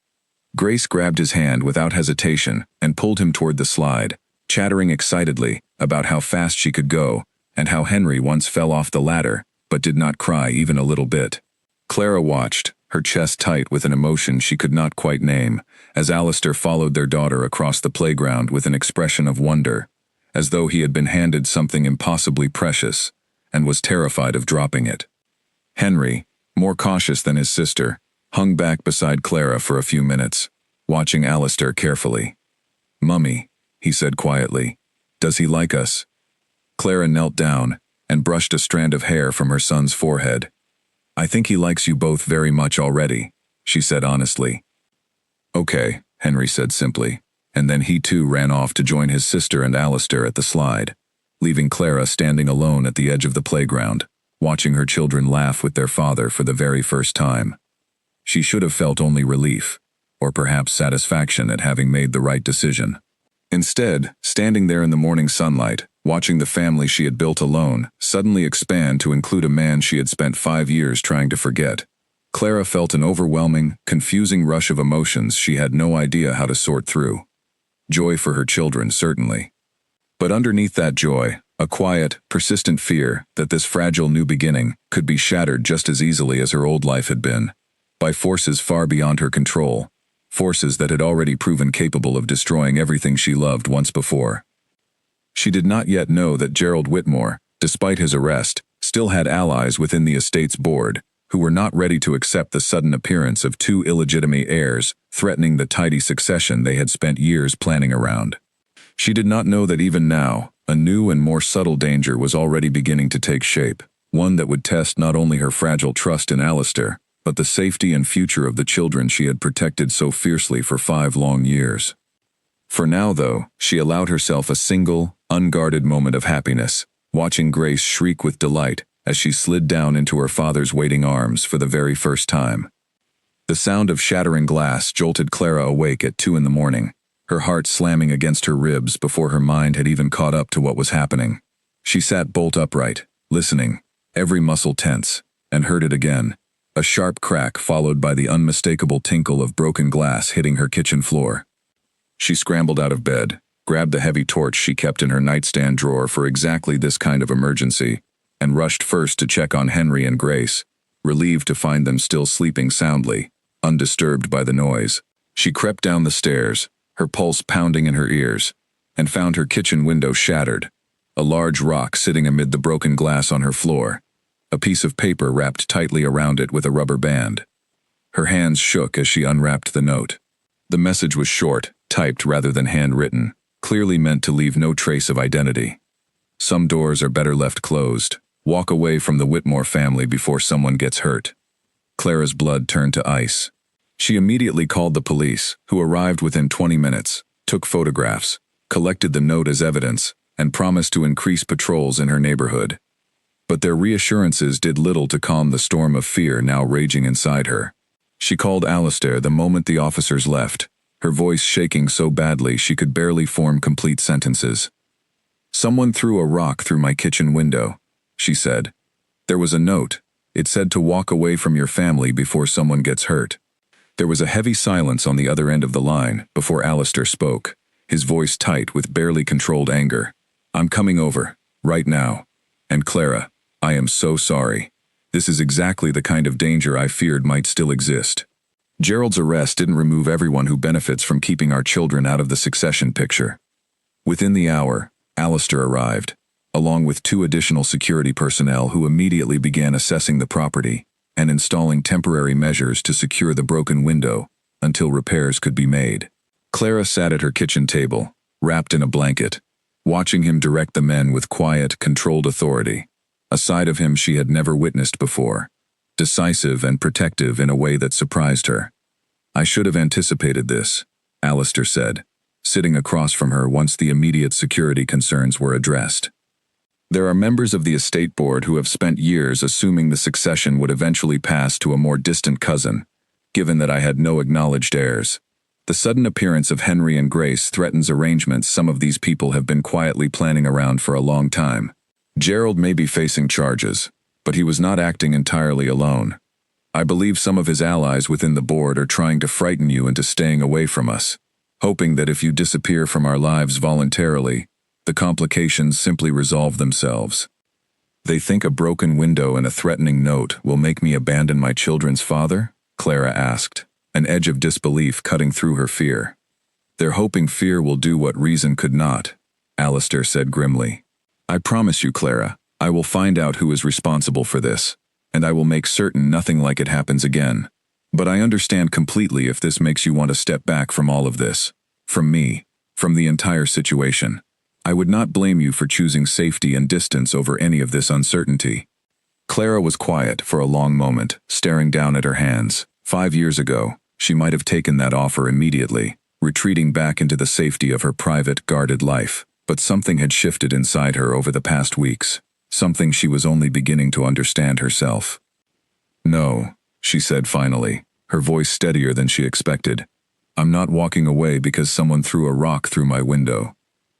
Grace grabbed his hand without hesitation and pulled him toward the slide, chattering excitedly about how fast she could go and how Henry once fell off the ladder but did not cry even a little bit. Clara watched, her chest tight with an emotion she could not quite name, as Alistair followed their daughter across the playground with an expression of wonder, as though he had been handed something impossibly precious and was terrified of dropping it. Henry, more cautious than his sister, hung back beside Clara for a few minutes, watching Alistair carefully. "Mummy," he said quietly, "does he like us?" Clara knelt down and brushed a strand of hair from her son's forehead. "I think he likes you both very much already," she said honestly. "Okay," Henry said simply, and then he too ran off to join his sister and Alistair at the slide, leaving Clara standing alone at the edge of the playground, watching her children laugh with their father for the very first time. She should have felt only relief, or perhaps satisfaction at having made the right decision. Instead, standing there in the morning sunlight, watching the family she had built alone suddenly expand to include a man she had spent 5 years trying to forget, Clara felt an overwhelming, confusing rush of emotions she had no idea how to sort through. Joy for her children, certainly. But underneath that joy, a quiet, persistent fear that this fragile new beginning could be shattered just as easily as her old life had been, by forces far beyond her control, forces that had already proven capable of destroying everything she loved once before. She did not yet know that Gerald Whitmore, despite his arrest, still had allies within the estate's board, who were not ready to accept the sudden appearance of 2 illegitimate heirs threatening the tidy succession they had spent years planning around. She did not know that even now, a new and more subtle danger was already beginning to take shape, one that would test not only her fragile trust in Alistair, but the safety and future of the children she had protected so fiercely for 5 long years. For now, though, she allowed herself a single, unguarded moment of happiness, watching Grace shriek with delight as she slid down into her father's waiting arms for the very first time. The sound of shattering glass jolted Clara awake at 2 in the morning, her heart slamming against her ribs before her mind had even caught up to what was happening. She sat bolt upright, listening, every muscle tense, and heard it again, a sharp crack followed by the unmistakable tinkle of broken glass hitting her kitchen floor. She scrambled out of bed, grabbed the heavy torch she kept in her nightstand drawer for exactly this kind of emergency, and rushed first to check on Henry and Grace, relieved to find them still sleeping soundly, undisturbed by the noise. She crept down the stairs, her pulse pounding in her ears, and found her kitchen window shattered, a large rock sitting amid the broken glass on her floor, a piece of paper wrapped tightly around it with a rubber band. Her hands shook as she unwrapped the note. The message was short, typed rather than handwritten, clearly meant to leave no trace of identity. Some doors are better left closed. Walk away from the Whitmore family before someone gets hurt. Clara's blood turned to ice. She immediately called the police, who arrived within 20 minutes, took photographs, collected the note as evidence, and promised to increase patrols in her neighborhood. But their reassurances did little to calm the storm of fear now raging inside her. She called Alistair the moment the officers left, her voice shaking so badly she could barely form complete sentences. "Someone threw a rock through my kitchen window," she said. "There was a note. It said to walk away from your family before someone gets hurt." There was a heavy silence on the other end of the line before Alistair spoke, his voice tight with barely controlled anger. "I'm coming over, right now. And Clara, I am so sorry. This is exactly the kind of danger I feared might still exist." Gerald's arrest didn't remove everyone who benefits from keeping our children out of the succession picture. Within the hour, Alistair arrived, along with 2 additional security personnel who immediately began assessing the property and installing temporary measures to secure the broken window until repairs could be made. Clara sat at her kitchen table, wrapped in a blanket, watching him direct the men with quiet, controlled authority, a side of him she had never witnessed before, decisive and protective in a way that surprised her. "I should have anticipated this," Alistair said, sitting across from her once the immediate security concerns were addressed. "There are members of the estate board who have spent years assuming the succession would eventually pass to a more distant cousin, given that I had no acknowledged heirs. The sudden appearance of Henry and Grace threatens arrangements some of these people have been quietly planning around for a long time. Gerald may be facing charges, but he was not acting entirely alone. I believe some of his allies within the board are trying to frighten you into staying away from us, hoping that if you disappear from our lives voluntarily, the complications simply resolve themselves. They think a broken window and a threatening note will make me abandon my children's father?" Clara asked, an edge of disbelief cutting through her fear. "They're hoping fear will do what reason could not," Alistair said grimly. "I promise you, Clara, I will find out who is responsible for this, and I will make certain nothing like it happens again. But I understand completely if this makes you want to step back from all of this. From me, from the entire situation. I would not blame you for choosing safety and distance over any of this uncertainty." Clara was quiet for a long moment, staring down at her hands. 5 years ago, she might have taken that offer immediately, retreating back into the safety of her private, guarded life. But something had shifted inside her over the past weeks, something she was only beginning to understand herself. "No," she said finally, her voice steadier than she expected. "I'm not walking away because someone threw a rock through my window.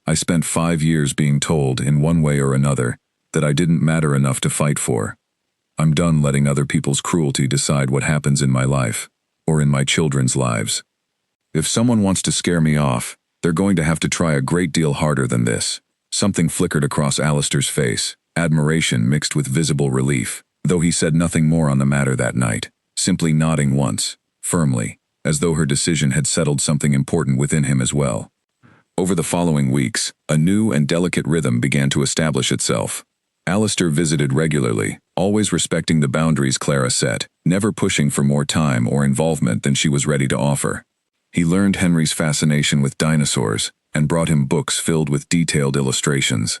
I spent 5 years being told, in one way or another, that I didn't matter enough to fight for. I'm done letting other people's cruelty decide what happens in my life, or in my children's lives. If someone wants to scare me off, they're going to have to try a great deal harder than this." Something flickered across Alistair's face, admiration mixed with visible relief, though he said nothing more on the matter that night, simply nodding once, firmly, as though her decision had settled something important within him as well. Over the following weeks, a new and delicate rhythm began to establish itself. Alistair visited regularly, always respecting the boundaries Clara set, never pushing for more time or involvement than she was ready to offer. He learned Henry's fascination with dinosaurs and brought him books filled with detailed illustrations.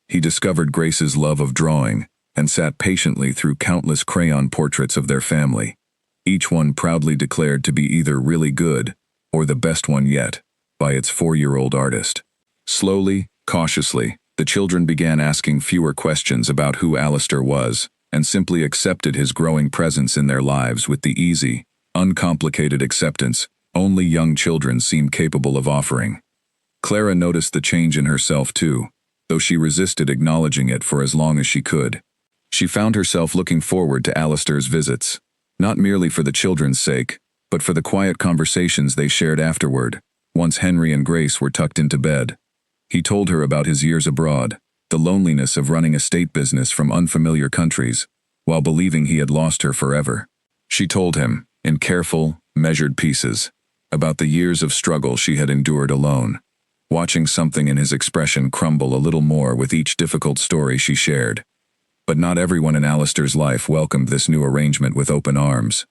He discovered Grace's love of drawing and sat patiently through countless crayon portraits of their family, each one proudly declared to be either really good or the best one yet by its 4-year-old artist. Slowly, cautiously, the children began asking fewer questions about who Alistair was and simply accepted his growing presence in their lives with the easy, uncomplicated acceptance only young children seem capable of offering. Clara noticed the change in herself too, though she resisted acknowledging it for as long as she could. She found herself looking forward to Alistair's visits, not merely for the children's sake, but for the quiet conversations they shared afterward, once Henry and Grace were tucked into bed. He told her about his years abroad, the loneliness of running a state business from unfamiliar countries, while believing he had lost her forever. She told him, in careful, measured pieces, about the years of struggle she had endured alone, watching something in his expression crumble a little more with each difficult story she shared. But not everyone in Alistair's life welcomed this new arrangement with open arms.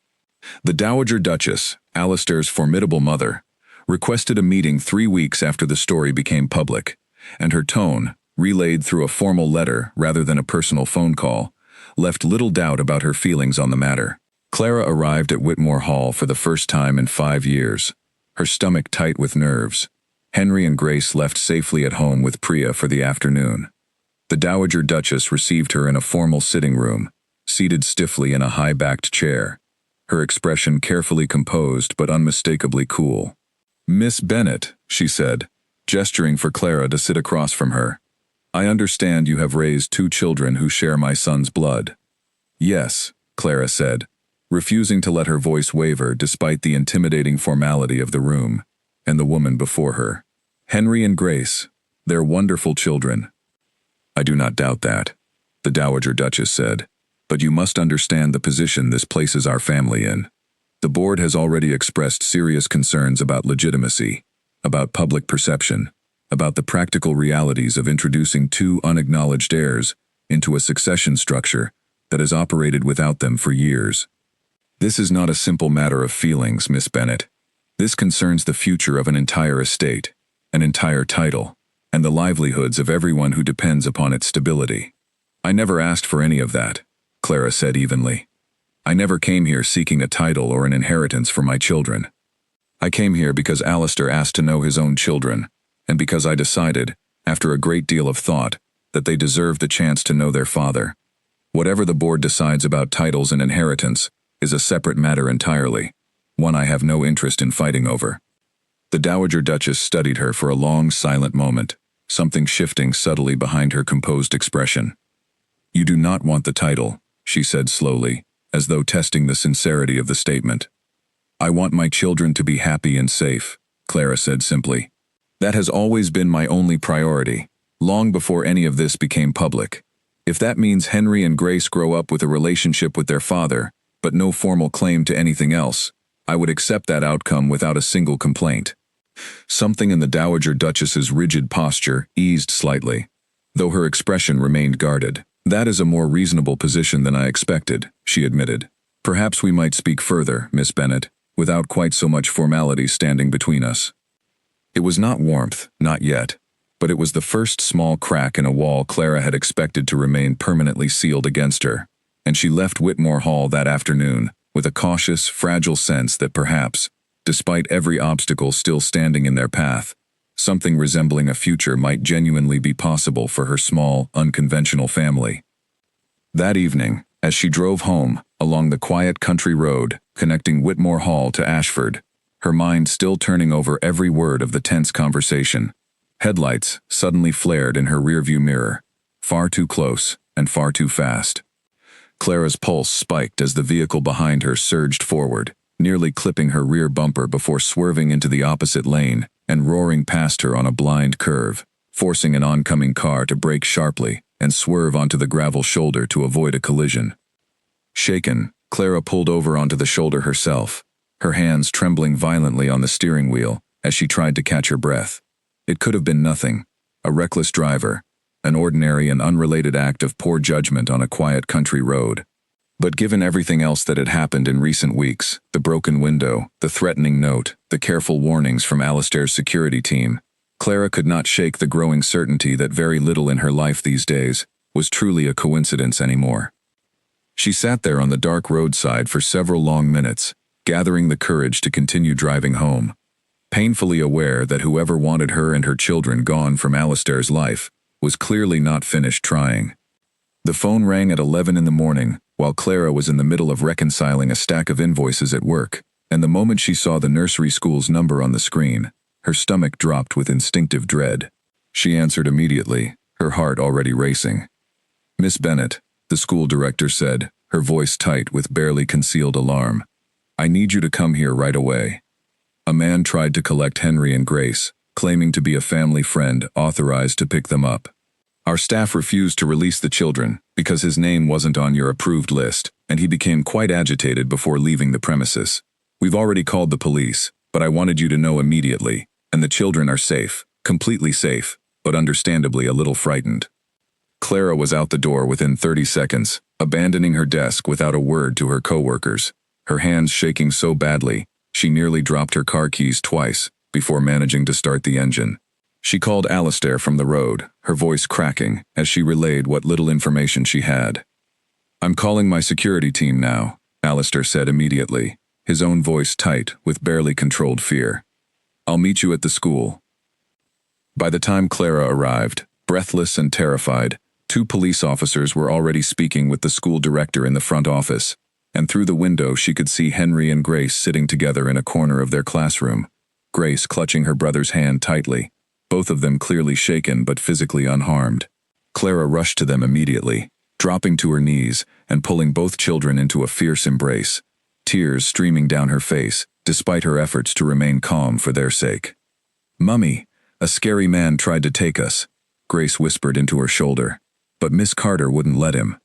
The Dowager Duchess, Alistair's formidable mother, requested a meeting 3 weeks after the story became public, and her tone, relayed through a formal letter rather than a personal phone call, left little doubt about her feelings on the matter. Clara arrived at Whitmore Hall for the first time in 5 years, her stomach tight with nerves. Henry and Grace left safely at home with Priya for the afternoon. The Dowager Duchess received her in a formal sitting room, seated stiffly in a high-backed chair, her expression carefully composed but unmistakably cool. "Miss Bennet," she said, gesturing for Clara to sit across from her, "I understand you have raised 2 children who share my son's blood." "Yes," Clara said, refusing to let her voice waver despite the intimidating formality of the room and the woman before her. "Henry and Grace, they're wonderful children." "I do not doubt that," the Dowager Duchess said, "but you must understand the position this places our family in. The board has already expressed serious concerns about legitimacy, about public perception, about the practical realities of introducing 2 unacknowledged heirs into a succession structure that has operated without them for years. This is not a simple matter of feelings, Miss Bennet. This concerns the future of an entire estate, an entire title, and the livelihoods of everyone who depends upon its stability." "I never asked for any of that," Clara said evenly. "I never came here seeking a title or an inheritance for my children. I came here because Alistair asked to know his own children, and because I decided, after a great deal of thought, that they deserved the chance to know their father. Whatever the board decides about titles and inheritance is a separate matter entirely, one I have no interest in fighting over." The Dowager Duchess studied her for a long, silent moment, something shifting subtly behind her composed expression. "You do not want the title," she said slowly, as though testing the sincerity of the statement. "I want my children to be happy and safe," Clara said simply. "That has always been my only priority, long before any of this became public. If that means Henry and Grace grow up with a relationship with their father, but no formal claim to anything else, I would accept that outcome without a single complaint." Something in the Dowager Duchess's rigid posture eased slightly, though her expression remained guarded. "That is a more reasonable position than I expected," she admitted. "Perhaps we might speak further, Miss Bennet, without quite so much formality standing between us." It was not warmth, not yet, but it was the first small crack in a wall Clara had expected to remain permanently sealed against her, and she left Whitmore Hall that afternoon with a cautious, fragile sense that perhaps, despite every obstacle still standing in their path, something resembling a future might genuinely be possible for her small, unconventional family. That evening, as she drove home, along the quiet country road connecting Whitmore Hall to Ashford, her mind still turning over every word of the tense conversation, headlights suddenly flared in her rearview mirror, far too close and far too fast. Clara's pulse spiked as the vehicle behind her surged forward, nearly clipping her rear bumper before swerving into the opposite lane and roaring past her on a blind curve, forcing an oncoming car to brake sharply and swerve onto the gravel shoulder to avoid a collision. Shaken, Clara pulled over onto the shoulder herself, her hands trembling violently on the steering wheel as she tried to catch her breath. It could have been nothing, a reckless driver, an ordinary and unrelated act of poor judgment on a quiet country road. But given everything else that had happened in recent weeks, the broken window, the threatening note, the careful warnings from Alistair's security team, Clara could not shake the growing certainty that very little in her life these days was truly a coincidence anymore. She sat there on the dark roadside for several long minutes, gathering the courage to continue driving home, painfully aware that whoever wanted her and her children gone from Alistair's life was clearly not finished trying. The phone rang at 11 in the morning, while Clara was in the middle of reconciling a stack of invoices at work, and the moment she saw the nursery school's number on the screen, her stomach dropped with instinctive dread. She answered immediately, her heart already racing. "Miss Bennet," the school director said, her voice tight with barely concealed alarm. "I need you to come here right away. A man tried to collect Henry and Grace, claiming to be a family friend authorized to pick them up. Our staff refused to release the children because his name wasn't on your approved list, and he became quite agitated before leaving the premises. We've already called the police, but I wanted you to know immediately, and the children are safe, completely safe, but understandably a little frightened. Clara was out the door within 30 seconds, abandoning her desk without a word to her coworkers, her hands shaking so badly, she nearly dropped her car keys twice before managing to start the engine. She called Alistair from the road, her voice cracking as she relayed what little information she had. "I'm calling my security team now," Alistair said immediately, his own voice tight with barely controlled fear. "I'll meet you at the school." By the time Clara arrived, breathless and terrified, 2 police officers were already speaking with the school director in the front office, and through the window she could see Henry and Grace sitting together in a corner of their classroom, Grace clutching her brother's hand tightly, both of them clearly shaken but physically unharmed. Clara rushed to them immediately, dropping to her knees and pulling both children into a fierce embrace, tears streaming down her face, despite her efforts to remain calm for their sake. "Mummy, a scary man tried to take us," Grace whispered into her shoulder, but Miss Carter wouldn't let him.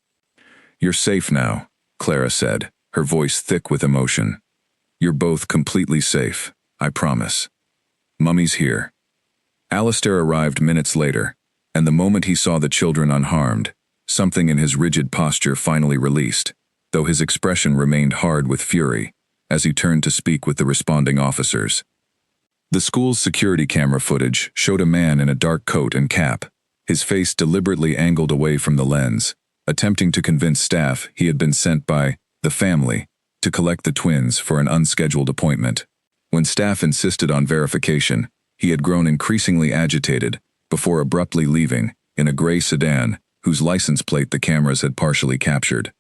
"You're safe now," Clara said, her voice thick with emotion. "You're both completely safe, I promise. Mummy's here." Alistair arrived minutes later, and the moment he saw the children unharmed, something in his rigid posture finally released, though his expression remained hard with fury, as he turned to speak with the responding officers. The school's security camera footage showed a man in a dark coat and cap, his face deliberately angled away from the lens, attempting to convince staff he had been sent by the family to collect the twins for an unscheduled appointment. When staff insisted on verification, he had grown increasingly agitated before abruptly leaving in a gray sedan whose license plate the cameras had partially captured.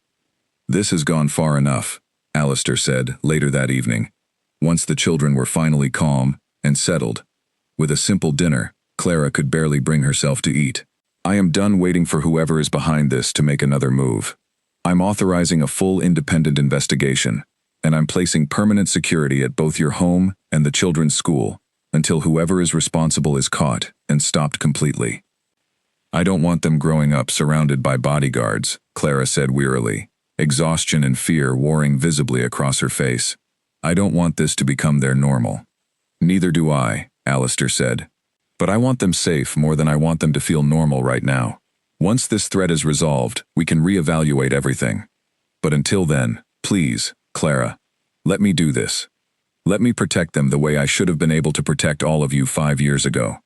"This has gone far enough," Alistair said later that evening, once the children were finally calm and settled. With a simple dinner, Clara could barely bring herself to eat. "I am done waiting for whoever is behind this to make another move. I'm authorizing a full independent investigation, and I'm placing permanent security at both your home and the children's school until whoever is responsible is caught and stopped completely. I don't want them growing up surrounded by bodyguards," Clara said wearily, exhaustion and fear warring visibly across her face. "I don't want this to become their normal." "Neither do I," Alistair said. "But I want them safe more than I want them to feel normal right now. Once this threat is resolved, we can reevaluate everything. But until then, please, Clara, let me do this. Let me protect them the way I should have been able to protect all of you 5 years ago."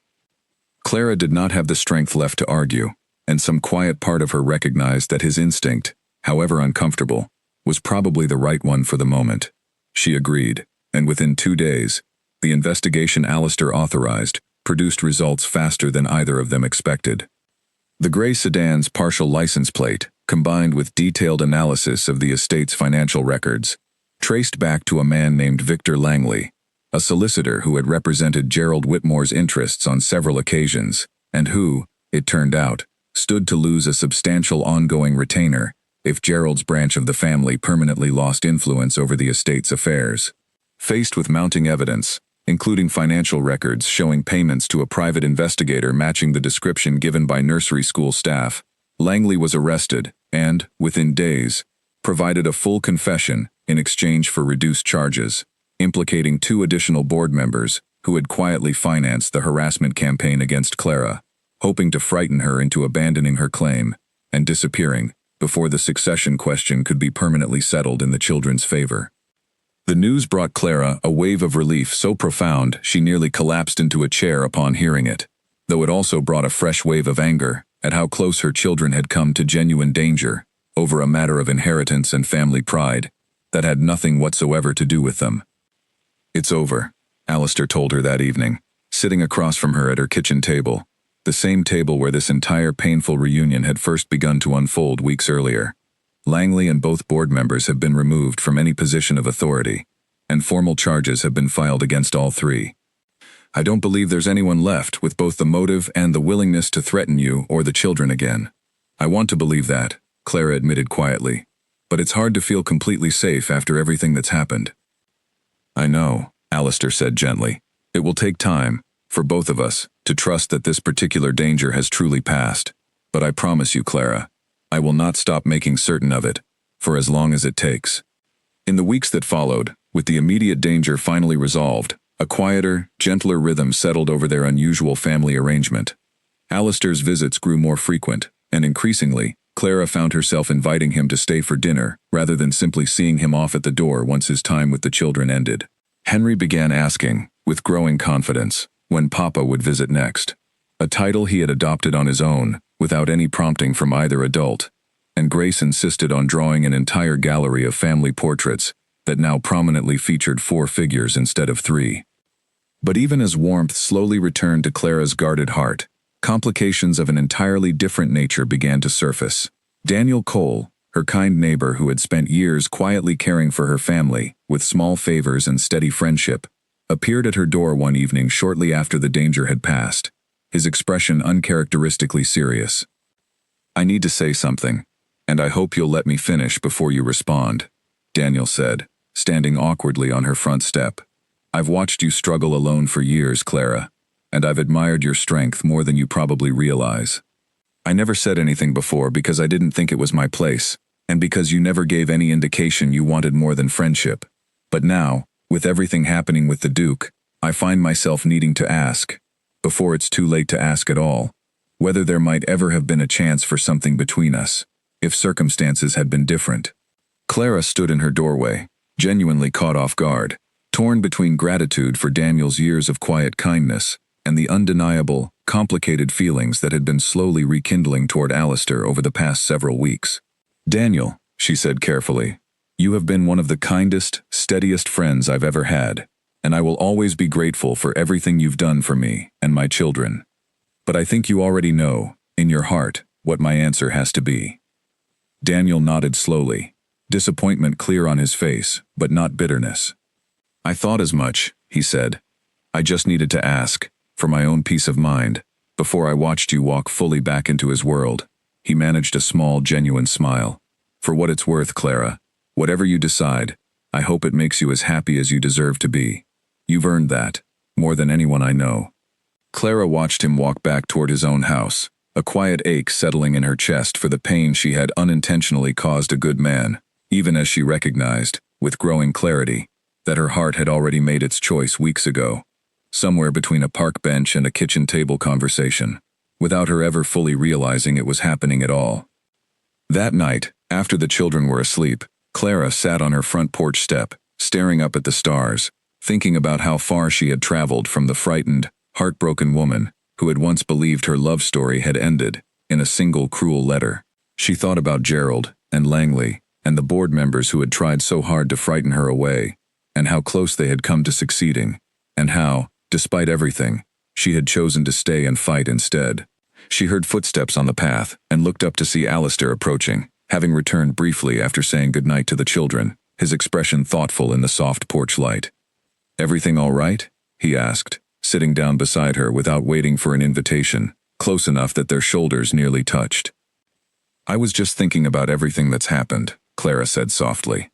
Clara did not have the strength left to argue, and some quiet part of her recognized that his instinct, however uncomfortable, was probably the right one for the moment. She agreed, and within 2 days, the investigation Alistair authorized produced results faster than either of them expected. The gray sedan's partial license plate, combined with detailed analysis of the estate's financial records, traced back to a man named Victor Langley, a solicitor who had represented Gerald Whitmore's interests on several occasions, and who, it turned out, stood to lose a substantial ongoing retainer if Gerald's branch of the family permanently lost influence over the estate's affairs. Faced with mounting evidence, including financial records showing payments to a private investigator matching the description given by nursery school staff, Langley was arrested and, within days, provided a full confession in exchange for reduced charges, implicating 2 additional board members who had quietly financed the harassment campaign against Clara, hoping to frighten her into abandoning her claim and disappearing before the succession question could be permanently settled in the children's favor. The news brought Clara a wave of relief so profound she nearly collapsed into a chair upon hearing it, though it also brought a fresh wave of anger at how close her children had come to genuine danger over a matter of inheritance and family pride that had nothing whatsoever to do with them. "It's over," Alistair told her that evening, sitting across from her at her kitchen table, the same table where this entire painful reunion had first begun to unfold weeks earlier. "Langley and both board members have been removed from any position of authority, and formal charges have been filed against all 3. I don't believe there's anyone left with both the motive and the willingness to threaten you or the children again. I want to believe that," Clara admitted quietly, "but it's hard to feel completely safe after everything that's happened." "I know," Alistair said gently. "It will take time, for both of us, to trust that this particular danger has truly passed. But I promise you, Clara, I will not stop making certain of it, for as long as it takes." In the weeks that followed, with the immediate danger finally resolved, a quieter, gentler rhythm settled over their unusual family arrangement. Alistair's visits grew more frequent, and increasingly, Clara found herself inviting him to stay for dinner, rather than simply seeing him off at the door once his time with the children ended. Henry began asking, with growing confidence, when Papa would visit next. A title he had adopted on his own, without any prompting from either adult, and Grace insisted on drawing an entire gallery of family portraits that now prominently featured 4 figures instead of 3. But even as warmth slowly returned to Clara's guarded heart, complications of an entirely different nature began to surface. Daniel Cole, her kind neighbor who had spent years quietly caring for her family, with small favors and steady friendship, appeared at her door one evening shortly after the danger had passed, his expression uncharacteristically serious. "I need to say something, and I hope you'll let me finish before you respond," Daniel said, standing awkwardly on her front step. "I've watched you struggle alone for years, Clara, and I've admired your strength more than you probably realize. I never said anything before because I didn't think it was my place, and because you never gave any indication you wanted more than friendship. But now, with everything happening with the Duke, I find myself needing to ask, before it's too late to ask at all, whether there might ever have been a chance for something between us, if circumstances had been different." Clara stood in her doorway, genuinely caught off guard, torn between gratitude for Daniel's years of quiet kindness and the undeniable, complicated feelings that had been slowly rekindling toward Alistair over the past several weeks. "Daniel," she said carefully, "you have been one of the kindest, steadiest friends I've ever had, and I will always be grateful for everything you've done for me and my children. But I think you already know, in your heart, what my answer has to be." Daniel nodded slowly, disappointment clear on his face, but not bitterness. "I thought as much," he said. "I just needed to ask, for my own peace of mind, before I watched you walk fully back into his world." He managed a small, genuine smile. "For what it's worth, Clara, whatever you decide, I hope it makes you as happy as you deserve to be. You've earned that, more than anyone I know." Clara watched him walk back toward his own house, a quiet ache settling in her chest for the pain she had unintentionally caused a good man, even as she recognized, with growing clarity, that her heart had already made its choice weeks ago, somewhere between a park bench and a kitchen table conversation, without her ever fully realizing it was happening at all. That night, after the children were asleep, Clara sat on her front porch step, staring up at the stars, thinking about how far she had traveled from the frightened, heartbroken woman who had once believed her love story had ended in a single cruel letter. She thought about Gerald and Langley and the board members who had tried so hard to frighten her away, and how close they had come to succeeding, and how, despite everything, she had chosen to stay and fight instead. She heard footsteps on the path and looked up to see Alistair approaching, having returned briefly after saying goodnight to the children, his expression thoughtful in the soft porch light. "Everything all right?" he asked, sitting down beside her without waiting for an invitation, close enough that their shoulders nearly touched. "I was just thinking about everything that's happened," Clara said softly.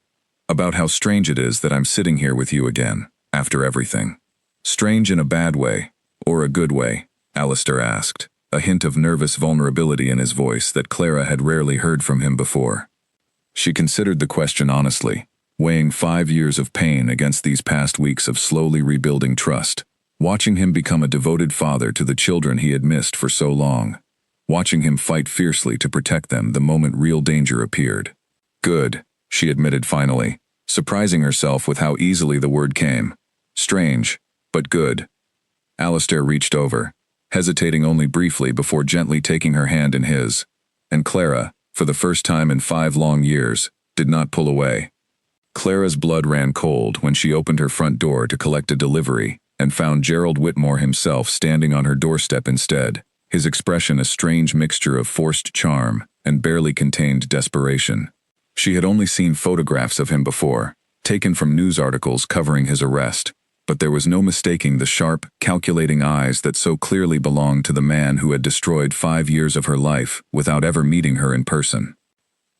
"About how strange it is that I'm sitting here with you again, after everything." "Strange in a bad way, or a good way?" Alistair asked, a hint of nervous vulnerability in his voice that Clara had rarely heard from him before. She considered the question honestly, weighing 5 years of pain against these past weeks of slowly rebuilding trust, watching him become a devoted father to the children he had missed for so long, watching him fight fiercely to protect them the moment real danger appeared. "Good," she admitted finally, surprising herself with how easily the word came. "Strange, but good." Alistair reached over, hesitating only briefly before gently taking her hand in his, and Clara, for the first time in 5 long years, did not pull away. Clara's blood ran cold when she opened her front door to collect a delivery and found Gerald Whitmore himself standing on her doorstep instead, his expression a strange mixture of forced charm and barely contained desperation. She had only seen photographs of him before, taken from news articles covering his arrest, but there was no mistaking the sharp, calculating eyes that so clearly belonged to the man who had destroyed 5 years of her life without ever meeting her in person.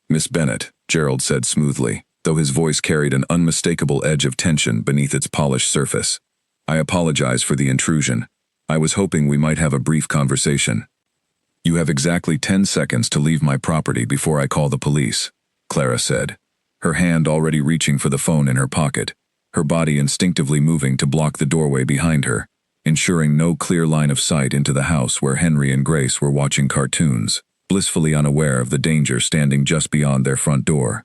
"Miss Bennet," Gerald said smoothly, though his voice carried an unmistakable edge of tension beneath its polished surface. "I apologize for the intrusion. I was hoping we might have a brief conversation. You have exactly 10 seconds to leave my property before I call the police, Clara said, her hand already reaching for the phone in her pocket, her body instinctively moving to block the doorway behind her, ensuring no clear line of sight into the house where Henry and Grace were watching cartoons, blissfully unaware of the danger standing just beyond their front door.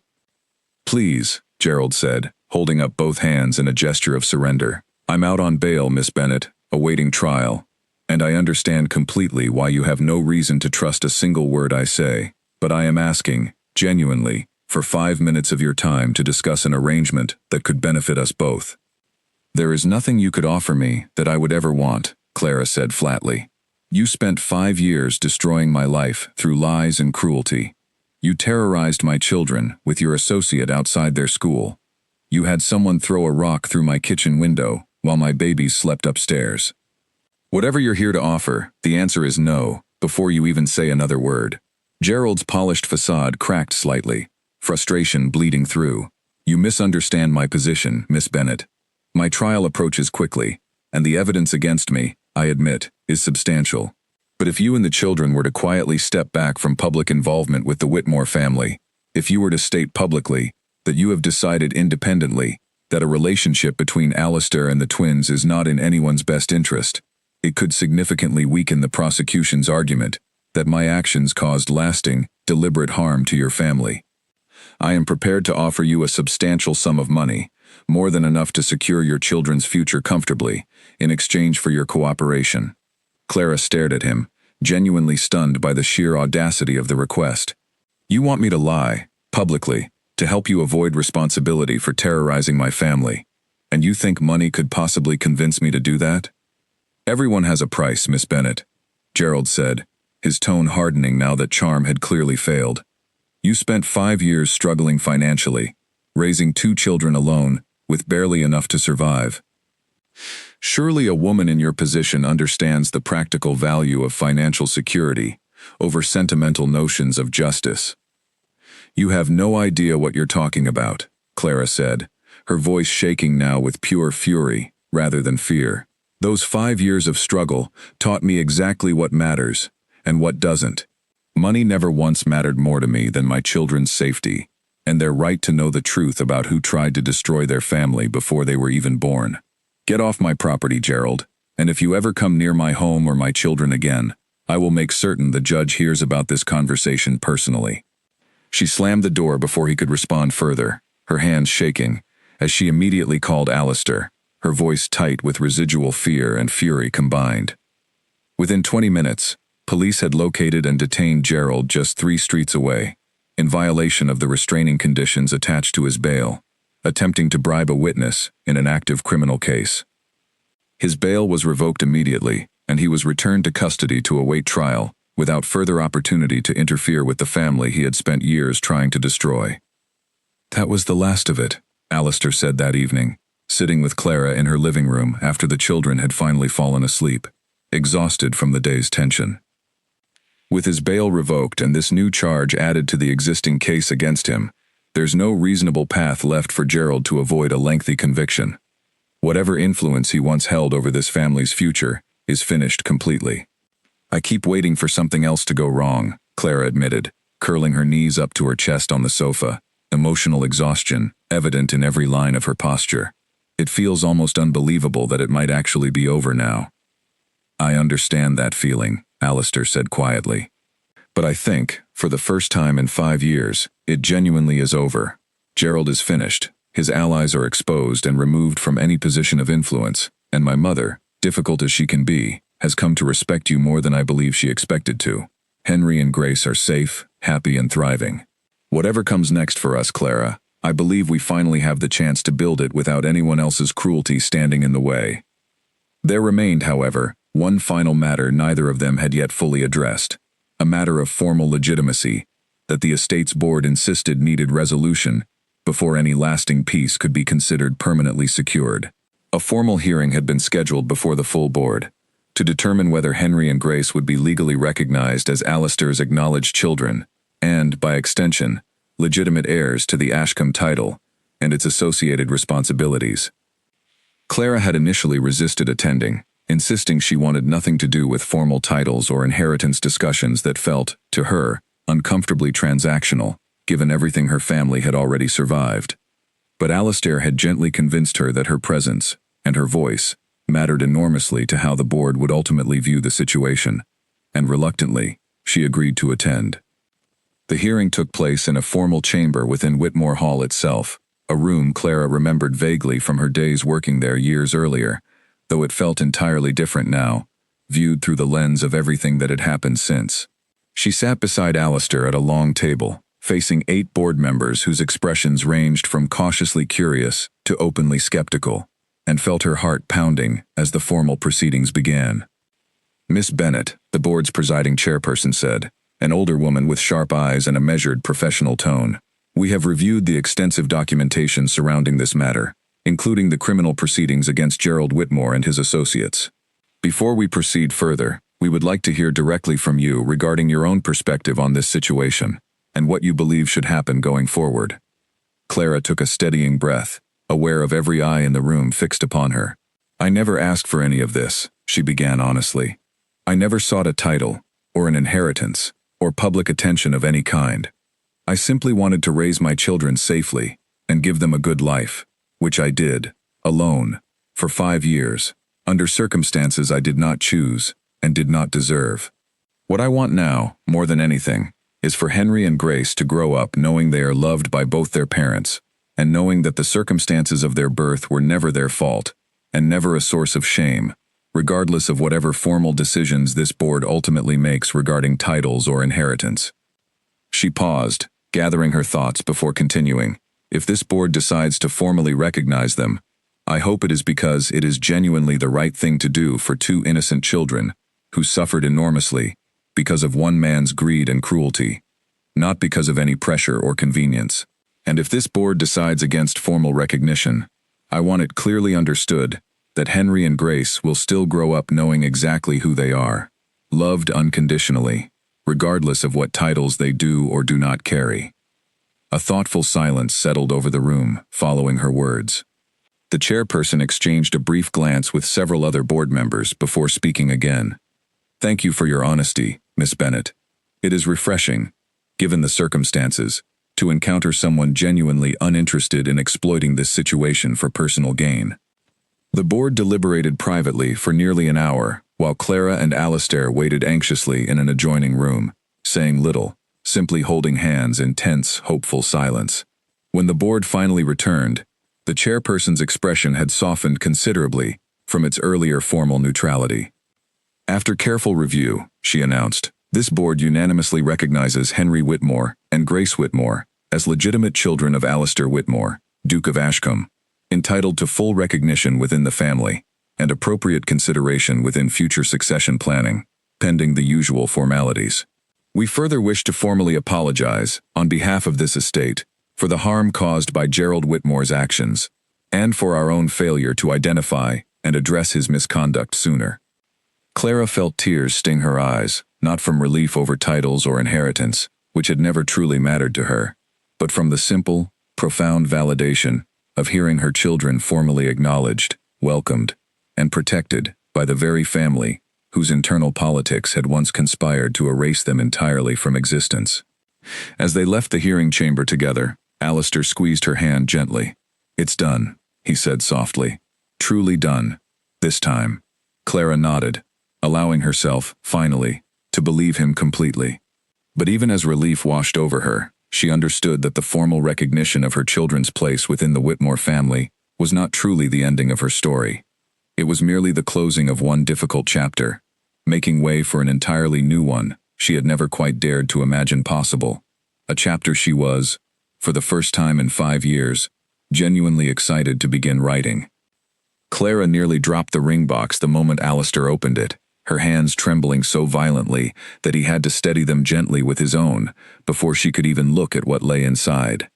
Please, Gerald said, holding up both hands in a gesture of surrender. I'm out on bail, Miss Bennett, awaiting trial, and I understand completely why you have no reason to trust a single word I say, but I am asking, genuinely, for 5 minutes of your time to discuss an arrangement that could benefit us both. There is nothing you could offer me that I would ever want, Clara said flatly. You spent 5 years destroying my life through lies and cruelty. You terrorized my children with your associate outside their school. You had someone throw a rock through my kitchen window while my babies slept upstairs. Whatever you're here to offer, the answer is no, before you even say another word. Gerald's polished facade cracked slightly, frustration bleeding through. You misunderstand my position, Miss Bennett. My trial approaches quickly, and the evidence against me, I admit, is substantial. But if you and the children were to quietly step back from public involvement with the Whitmore family, if you were to state publicly that you have decided independently that a relationship between Alistair and the twins is not in anyone's best interest, it could significantly weaken the prosecution's argument that my actions caused lasting, deliberate harm to your family. I am prepared to offer you a substantial sum of money, more than enough to secure your children's future comfortably, in exchange for your cooperation. Clara stared at him, genuinely stunned by the sheer audacity of the request. You want me to lie, publicly, to help you avoid responsibility for terrorizing my family, and you think money could possibly convince me to do that? Everyone has a price, Miss Bennett, Gerald said, his tone hardening now that charm had clearly failed. You spent 5 years struggling financially, raising 2 children alone, with barely enough to survive. Surely a woman in your position understands the practical value of financial security over sentimental notions of justice. You have no idea what you're talking about, Clara said, her voice shaking now with pure fury rather than fear. Those 5 years of struggle taught me exactly what matters and what doesn't. Money never once mattered more to me than my children's safety and their right to know the truth about who tried to destroy their family before they were even born. Get off my property, Gerald, and if you ever come near my home or my children again, I will make certain the judge hears about this conversation personally. She slammed the door before he could respond further, her hands shaking, as she immediately called Alistair, her voice tight with residual fear and fury combined. Within 20 minutes, police had located and detained Gerald just 3 streets away, in violation of the restraining conditions attached to his bail, attempting to bribe a witness in an active criminal case. His bail was revoked immediately, and he was returned to custody to await trial, without further opportunity to interfere with the family he had spent years trying to destroy. That was the last of it, Alistair said that evening, sitting with Clara in her living room after the children had finally fallen asleep, exhausted from the day's tension. With his bail revoked and this new charge added to the existing case against him, there's no reasonable path left for Gerald to avoid a lengthy conviction. Whatever influence he once held over this family's future is finished completely. I keep waiting for something else to go wrong, Clara admitted, curling her knees up to her chest on the sofa, emotional exhaustion evident in every line of her posture. It feels almost unbelievable that it might actually be over now. I understand that feeling, Alistair said quietly. But I think, for the first time in 5 years, it genuinely is over. Gerald is finished, his allies are exposed and removed from any position of influence, and my mother, difficult as she can be, has come to respect you more than I believe she expected to. Henry and Grace are safe, happy, and thriving. Whatever comes next for us, Clara, I believe we finally have the chance to build it without anyone else's cruelty standing in the way. There remained, however, one final matter neither of them had yet fully addressed, a matter of formal legitimacy that the estate's board insisted needed resolution before any lasting peace could be considered permanently secured. A formal hearing had been scheduled before the full board to determine whether Henry and Grace would be legally recognized as Alistair's acknowledged children and, by extension, legitimate heirs to the Ashcombe title and its associated responsibilities. Clara had initially resisted attending, insisting she wanted nothing to do with formal titles or inheritance discussions that felt, to her, uncomfortably transactional, given everything her family had already survived. But Alistair had gently convinced her that her presence, and her voice, mattered enormously to how the board would ultimately view the situation, and reluctantly, she agreed to attend. The hearing took place in a formal chamber within Whitmore Hall itself, a room Clara remembered vaguely from her days working there years earlier, though it felt entirely different now, viewed through the lens of everything that had happened since. She sat beside Alistair at a long table, facing 8 board members whose expressions ranged from cautiously curious to openly skeptical, and felt her heart pounding as the formal proceedings began. Miss Bennett, the board's presiding chairperson, said, an older woman with sharp eyes and a measured professional tone, "We have reviewed the extensive documentation surrounding this matter, including the criminal proceedings against Gerald Whitmore and his associates. Before we proceed further, we would like to hear directly from you regarding your own perspective on this situation, and what you believe should happen going forward." Clara took a steadying breath, aware of every eye in the room fixed upon her. "I never asked for any of this," she began honestly. "I never sought a title, or an inheritance, or public attention of any kind. I simply wanted to raise my children safely, and give them a good life, which I did, alone, for 5 years, under circumstances I did not choose, and did not deserve. What I want now, more than anything, is for Henry and Grace to grow up knowing they are loved by both their parents, and knowing that the circumstances of their birth were never their fault, and never a source of shame, regardless of whatever formal decisions this board ultimately makes regarding titles or inheritance." She paused, gathering her thoughts before continuing. "If this board decides to formally recognize them, I hope it is because it is genuinely the right thing to do for 2 innocent children who suffered enormously because of one man's greed and cruelty, not because of any pressure or convenience. And if this board decides against formal recognition, I want it clearly understood that Henry and Grace will still grow up knowing exactly who they are, loved unconditionally, regardless of what titles they do or do not carry." A thoughtful silence settled over the room following her words. The chairperson exchanged a brief glance with several other board members before speaking again. "Thank you for your honesty, Miss Bennett. It is refreshing, given the circumstances, to encounter someone genuinely uninterested in exploiting this situation for personal gain." The board deliberated privately for nearly an hour, while Clara and Alistair waited anxiously in an adjoining room, saying little, simply holding hands in tense, hopeful silence. When the board finally returned, the chairperson's expression had softened considerably from its earlier formal neutrality. "After careful review," she announced, "this board unanimously recognizes Henry Whitmore and Grace Whitmore as legitimate children of Alistair Whitmore, Duke of Ashcombe, entitled to full recognition within the family, and appropriate consideration within future succession planning, pending the usual formalities. We further wish to formally apologize, on behalf of this estate, for the harm caused by Gerald Whitmore's actions, and for our own failure to identify and address his misconduct sooner." Clara felt tears sting her eyes, not from relief over titles or inheritance, which had never truly mattered to her, but from the simple, profound validation of hearing her children formally acknowledged, welcomed, and protected by the very family whose internal politics had once conspired to erase them entirely from existence. As they left the hearing chamber together, Alistair squeezed her hand gently. "It's done," he said softly. "Truly done. This time." Clara nodded, allowing herself, finally, to believe him completely. But even as relief washed over her, she understood that the formal recognition of her children's place within the Whitmore family was not truly the ending of her story. It was merely the closing of one difficult chapter, making way for an entirely new one she had never quite dared to imagine possible. A chapter she was, for the first time in 5 years, genuinely excited to begin writing. Clara nearly dropped the ring box the moment Alistair opened it, her hands trembling so violently that he had to steady them gently with his own before she could even look at what lay inside.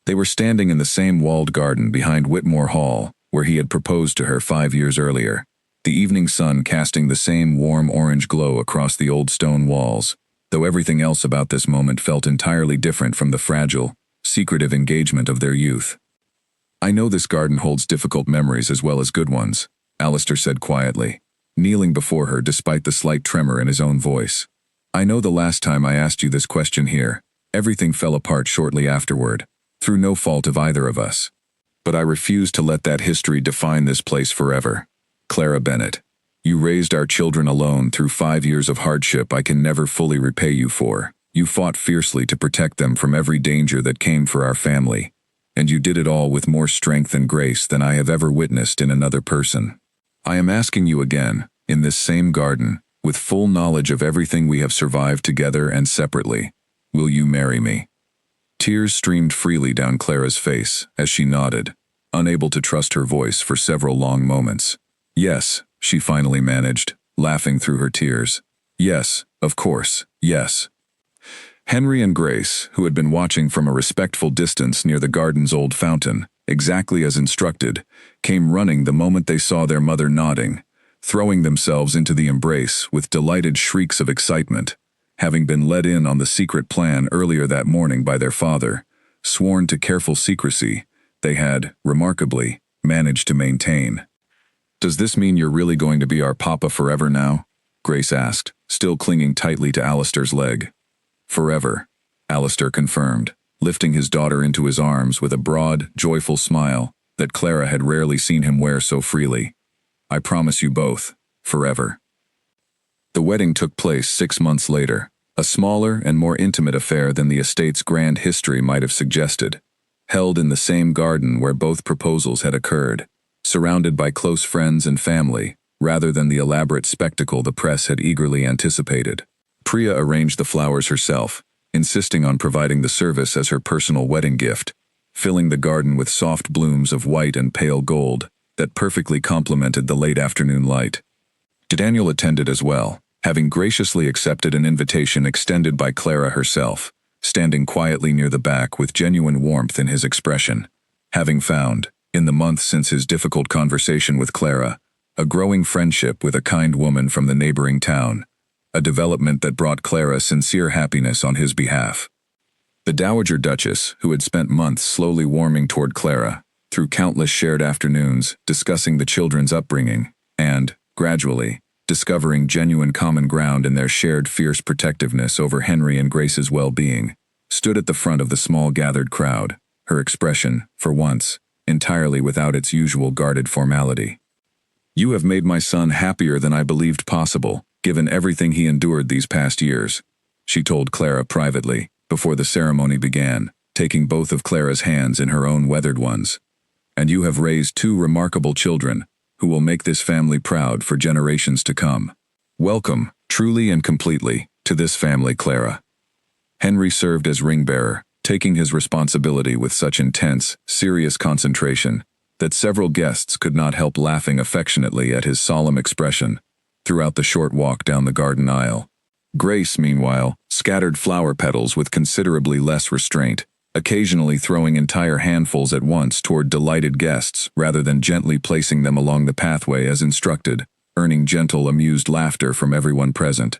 They were standing in the same walled garden behind Whitmore Hall, where he had proposed to her 5 years earlier, the evening sun casting the same warm orange glow across the old stone walls, though everything else about this moment felt entirely different from the fragile, secretive engagement of their youth. "I know this garden holds difficult memories as well as good ones," Alistair said quietly. kneeling before her despite the slight tremor in his own voice. "I know the last time I asked you this question here, everything fell apart shortly afterward, through no fault of either of us. But I refuse to let that history define this place forever. Clara Bennett, you raised our children alone through 5 years of hardship I can never fully repay you for. You fought fiercely to protect them from every danger that came for our family, and you did it all with more strength and grace than I have ever witnessed in another person. I am asking you again, in this same garden, with full knowledge of everything we have survived together and separately, will you marry me?" Tears streamed freely down Clara's face as she nodded, unable to trust her voice for several long moments. "Yes," she finally managed, laughing through her tears. "Yes, of course, yes." Henry and Grace, who had been watching from a respectful distance near the garden's old fountain, exactly as instructed, came running the moment they saw their mother nodding, throwing themselves into the embrace with delighted shrieks of excitement, having been let in on the secret plan earlier that morning by their father, sworn to careful secrecy, they had, remarkably, managed to maintain. "Does this mean you're really going to be our papa forever now?" Grace asked, still clinging tightly to Alistair's leg. "Forever," Alistair confirmed, lifting his daughter into his arms with a broad, joyful smile that Clara had rarely seen him wear so freely. "I promise you both, forever." The wedding took place 6 months later, a smaller and more intimate affair than the estate's grand history might have suggested, held in the same garden where both proposals had occurred, surrounded by close friends and family, rather than the elaborate spectacle the press had eagerly anticipated. Priya arranged the flowers herself, insisting on providing the service as her personal wedding gift, filling the garden with soft blooms of white and pale gold that perfectly complemented the late afternoon light. Daniel attended as well, having graciously accepted an invitation extended by Clara herself, standing quietly near the back with genuine warmth in his expression, having found, in the months since his difficult conversation with Clara, a growing friendship with a kind woman from the neighboring town, a development that brought Clara sincere happiness on his behalf. The Dowager Duchess, who had spent months slowly warming toward Clara, through countless shared afternoons discussing the children's upbringing, and, gradually, discovering genuine common ground in their shared fierce protectiveness over Henry and Grace's well-being, stood at the front of the small gathered crowd, her expression, for once, entirely without its usual guarded formality. "You have made my son happier than I believed possible, given everything he endured these past years," she told Clara privately, before the ceremony began, taking both of Clara's hands in her own weathered ones. "And you have raised 2 remarkable children, who will make this family proud for generations to come. Welcome, truly and completely, to this family, Clara." Henry served as ring-bearer, taking his responsibility with such intense, serious concentration that several guests could not help laughing affectionately at his solemn expression throughout the short walk down the garden aisle. Grace, meanwhile, scattered flower petals with considerably less restraint, occasionally throwing entire handfuls at once toward delighted guests rather than gently placing them along the pathway as instructed, earning gentle, amused laughter from everyone present.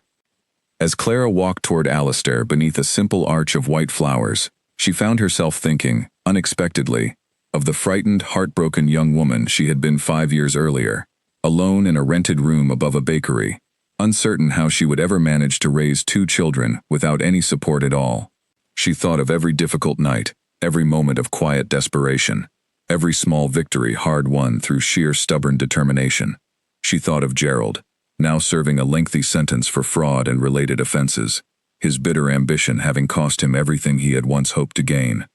As Clara walked toward Alistair beneath a simple arch of white flowers, she found herself thinking, unexpectedly, of the frightened, heartbroken young woman she had been 5 years earlier, alone in a rented room above a bakery, uncertain how she would ever manage to raise 2 children without any support at all. She thought of every difficult night, every moment of quiet desperation, every small victory hard won through sheer stubborn determination. She thought of Gerald, now serving a lengthy sentence for fraud and related offenses, his bitter ambition having cost him everything he had once hoped to gain.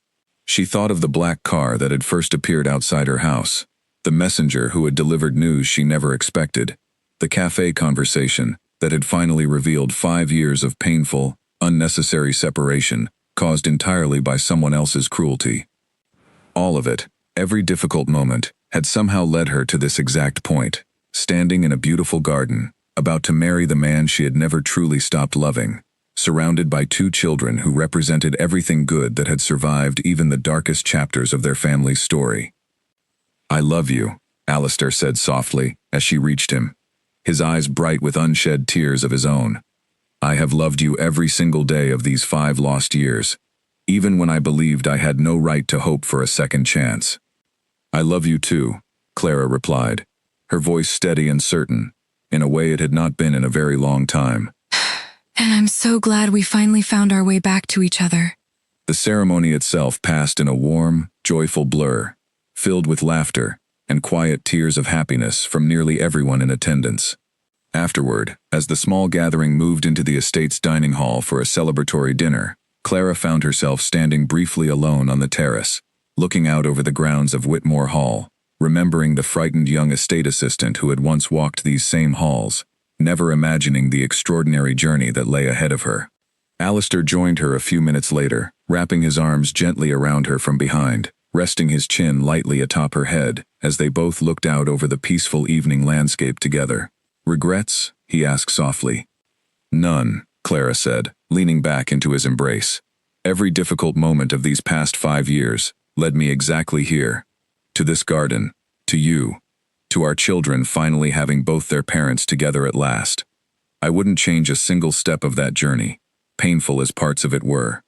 She thought of the black car that had first appeared outside her house, the messenger who had delivered news she never expected, the cafe conversation that had finally revealed 5 years of painful, unnecessary separation caused entirely by someone else's cruelty. All of it, every difficult moment, had somehow led her to this exact point, standing in a beautiful garden, about to marry the man she had never truly stopped loving, surrounded by 2 children who represented everything good that had survived even the darkest chapters of their family's story. "I love you," Alistair said softly as she reached him, his eyes bright with unshed tears of his own. "I have loved you every single day of these 5 lost years, even when I believed I had no right to hope for a second chance." "I love you too," Clara replied, her voice steady and certain, in a way it had not been in a very long time. And I'm so glad we finally found our way back to each other. The ceremony itself passed in a warm, joyful blur, filled with laughter and quiet tears of happiness from nearly everyone in attendance. Afterward, as the small gathering moved into the estate's dining hall for a celebratory dinner, Clara found herself standing briefly alone on the terrace, looking out over the grounds of Whitmore Hall, remembering the frightened young estate assistant who had once walked these same halls, never imagining the extraordinary journey that lay ahead of her. Alistair joined her a few minutes later, wrapping his arms gently around her from behind, resting his chin lightly atop her head as they both looked out over the peaceful evening landscape together. "Regrets?" he asked softly. "None," Clara said, leaning back into his embrace. "Every difficult moment of these past 5 years led me exactly here, to this garden, to you, to our children finally having both their parents together at last. I wouldn't change a single step of that journey, painful as parts of it were."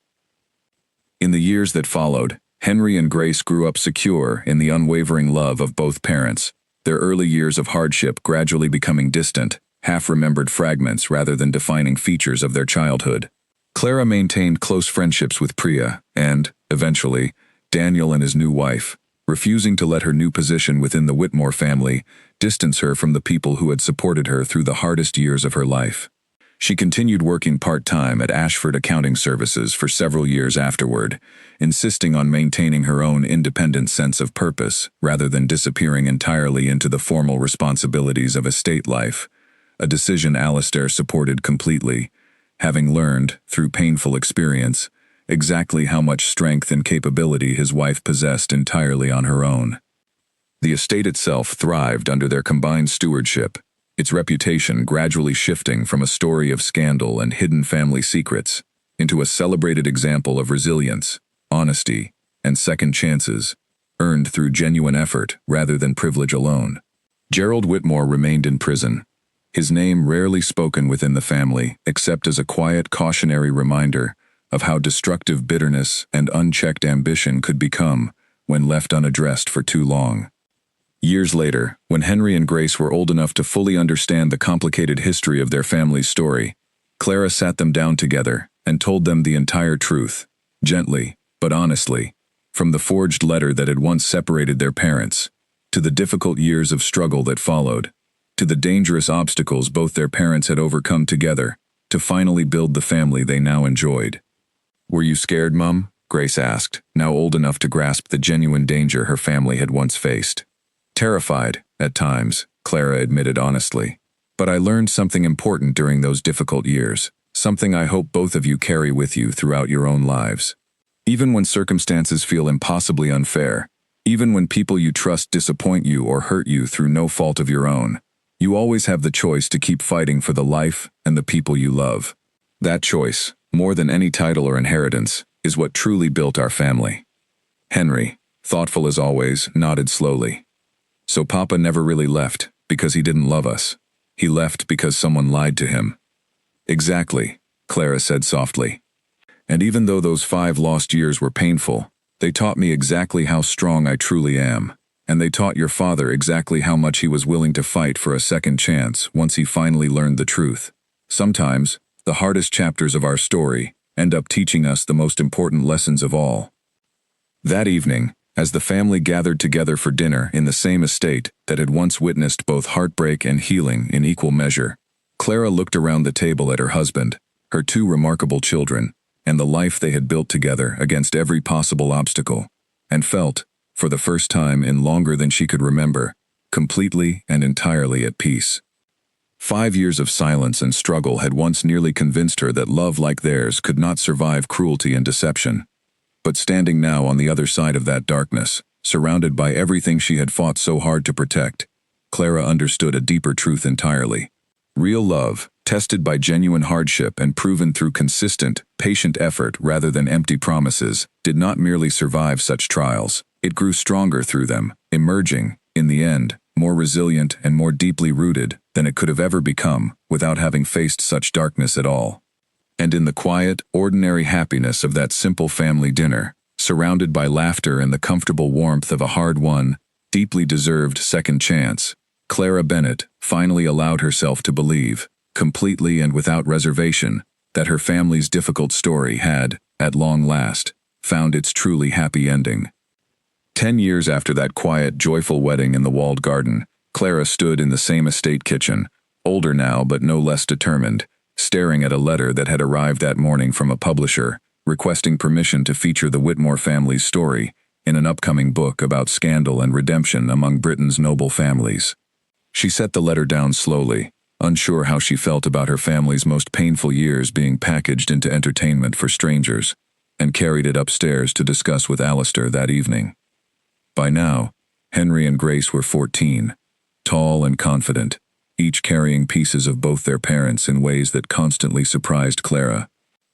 In the years that followed, Henry and Grace grew up secure in the unwavering love of both parents, their early years of hardship gradually becoming distant, half-remembered fragments rather than defining features of their childhood. Clara maintained close friendships with Priya and, eventually, Daniel and his new wife, refusing to let her new position within the Whitmore family distance her from the people who had supported her through the hardest years of her life. She continued working part-time at Ashford Accounting Services for several years afterward, insisting on maintaining her own independent sense of purpose rather than disappearing entirely into the formal responsibilities of estate life, a decision Alistair supported completely, having learned, through painful experience, exactly how much strength and capability his wife possessed entirely on her own. The estate itself thrived under their combined stewardship, its reputation gradually shifting from a story of scandal and hidden family secrets into a celebrated example of resilience, honesty, and second chances, earned through genuine effort rather than privilege alone. Gerald Whitmore remained in prison, his name rarely spoken within the family except as a quiet cautionary reminder of how destructive bitterness and unchecked ambition could become when left unaddressed for too long. Years later, when Henry and Grace were old enough to fully understand the complicated history of their family's story, Clara sat them down together and told them the entire truth, gently, but honestly, from the forged letter that had once separated their parents, to the difficult years of struggle that followed, to the dangerous obstacles both their parents had overcome together, to finally build the family they now enjoyed. "Were you scared, Mum?" Grace asked, now old enough to grasp the genuine danger her family had once faced. "Terrified, at times," Clara admitted honestly. "But I learned something important during those difficult years, something I hope both of you carry with you throughout your own lives. Even when circumstances feel impossibly unfair, even when people you trust disappoint you or hurt you through no fault of your own, you always have the choice to keep fighting for the life and the people you love. That choice, more than any title or inheritance, is what truly built our family." Henry, thoughtful as always, nodded slowly. "So Papa never really left because he didn't love us. He left because someone lied to him." "Exactly," Clara said softly. "And even though those 5 lost years were painful, they taught me exactly how strong I truly am, and they taught your father exactly how much he was willing to fight for a second chance once he finally learned the truth. Sometimes, the hardest chapters of our story end up teaching us the most important lessons of all." That evening, as the family gathered together for dinner in the same estate that had once witnessed both heartbreak and healing in equal measure, Clara looked around the table at her husband, her 2 remarkable children, and the life they had built together against every possible obstacle, and felt, for the first time in longer than she could remember, completely and entirely at peace. 5 years of silence and struggle had once nearly convinced her that love like theirs could not survive cruelty and deception. But standing now on the other side of that darkness, surrounded by everything she had fought so hard to protect, Clara understood a deeper truth entirely. Real love, tested by genuine hardship and proven through consistent, patient effort rather than empty promises, did not merely survive such trials. It grew stronger through them, emerging, in the end, more resilient and more deeply rooted than it could have ever become without having faced such darkness at all. And in the quiet, ordinary happiness of that simple family dinner, surrounded by laughter and the comfortable warmth of a hard-won, deeply deserved second chance, Clara Bennett finally allowed herself to believe, completely and without reservation, that her family's difficult story had, at long last, found its truly happy ending. 10 years after that quiet, joyful wedding in the walled garden, Clara stood in the same estate kitchen, older now but no less determined, staring at a letter that had arrived that morning from a publisher, requesting permission to feature the Whitmore family's story in an upcoming book about scandal and redemption among Britain's noble families. She set the letter down slowly, unsure how she felt about her family's most painful years being packaged into entertainment for strangers, and carried it upstairs to discuss with Alistair that evening. By now, Henry and Grace were 14, tall and confident, each carrying pieces of both their parents in ways that constantly surprised Clara.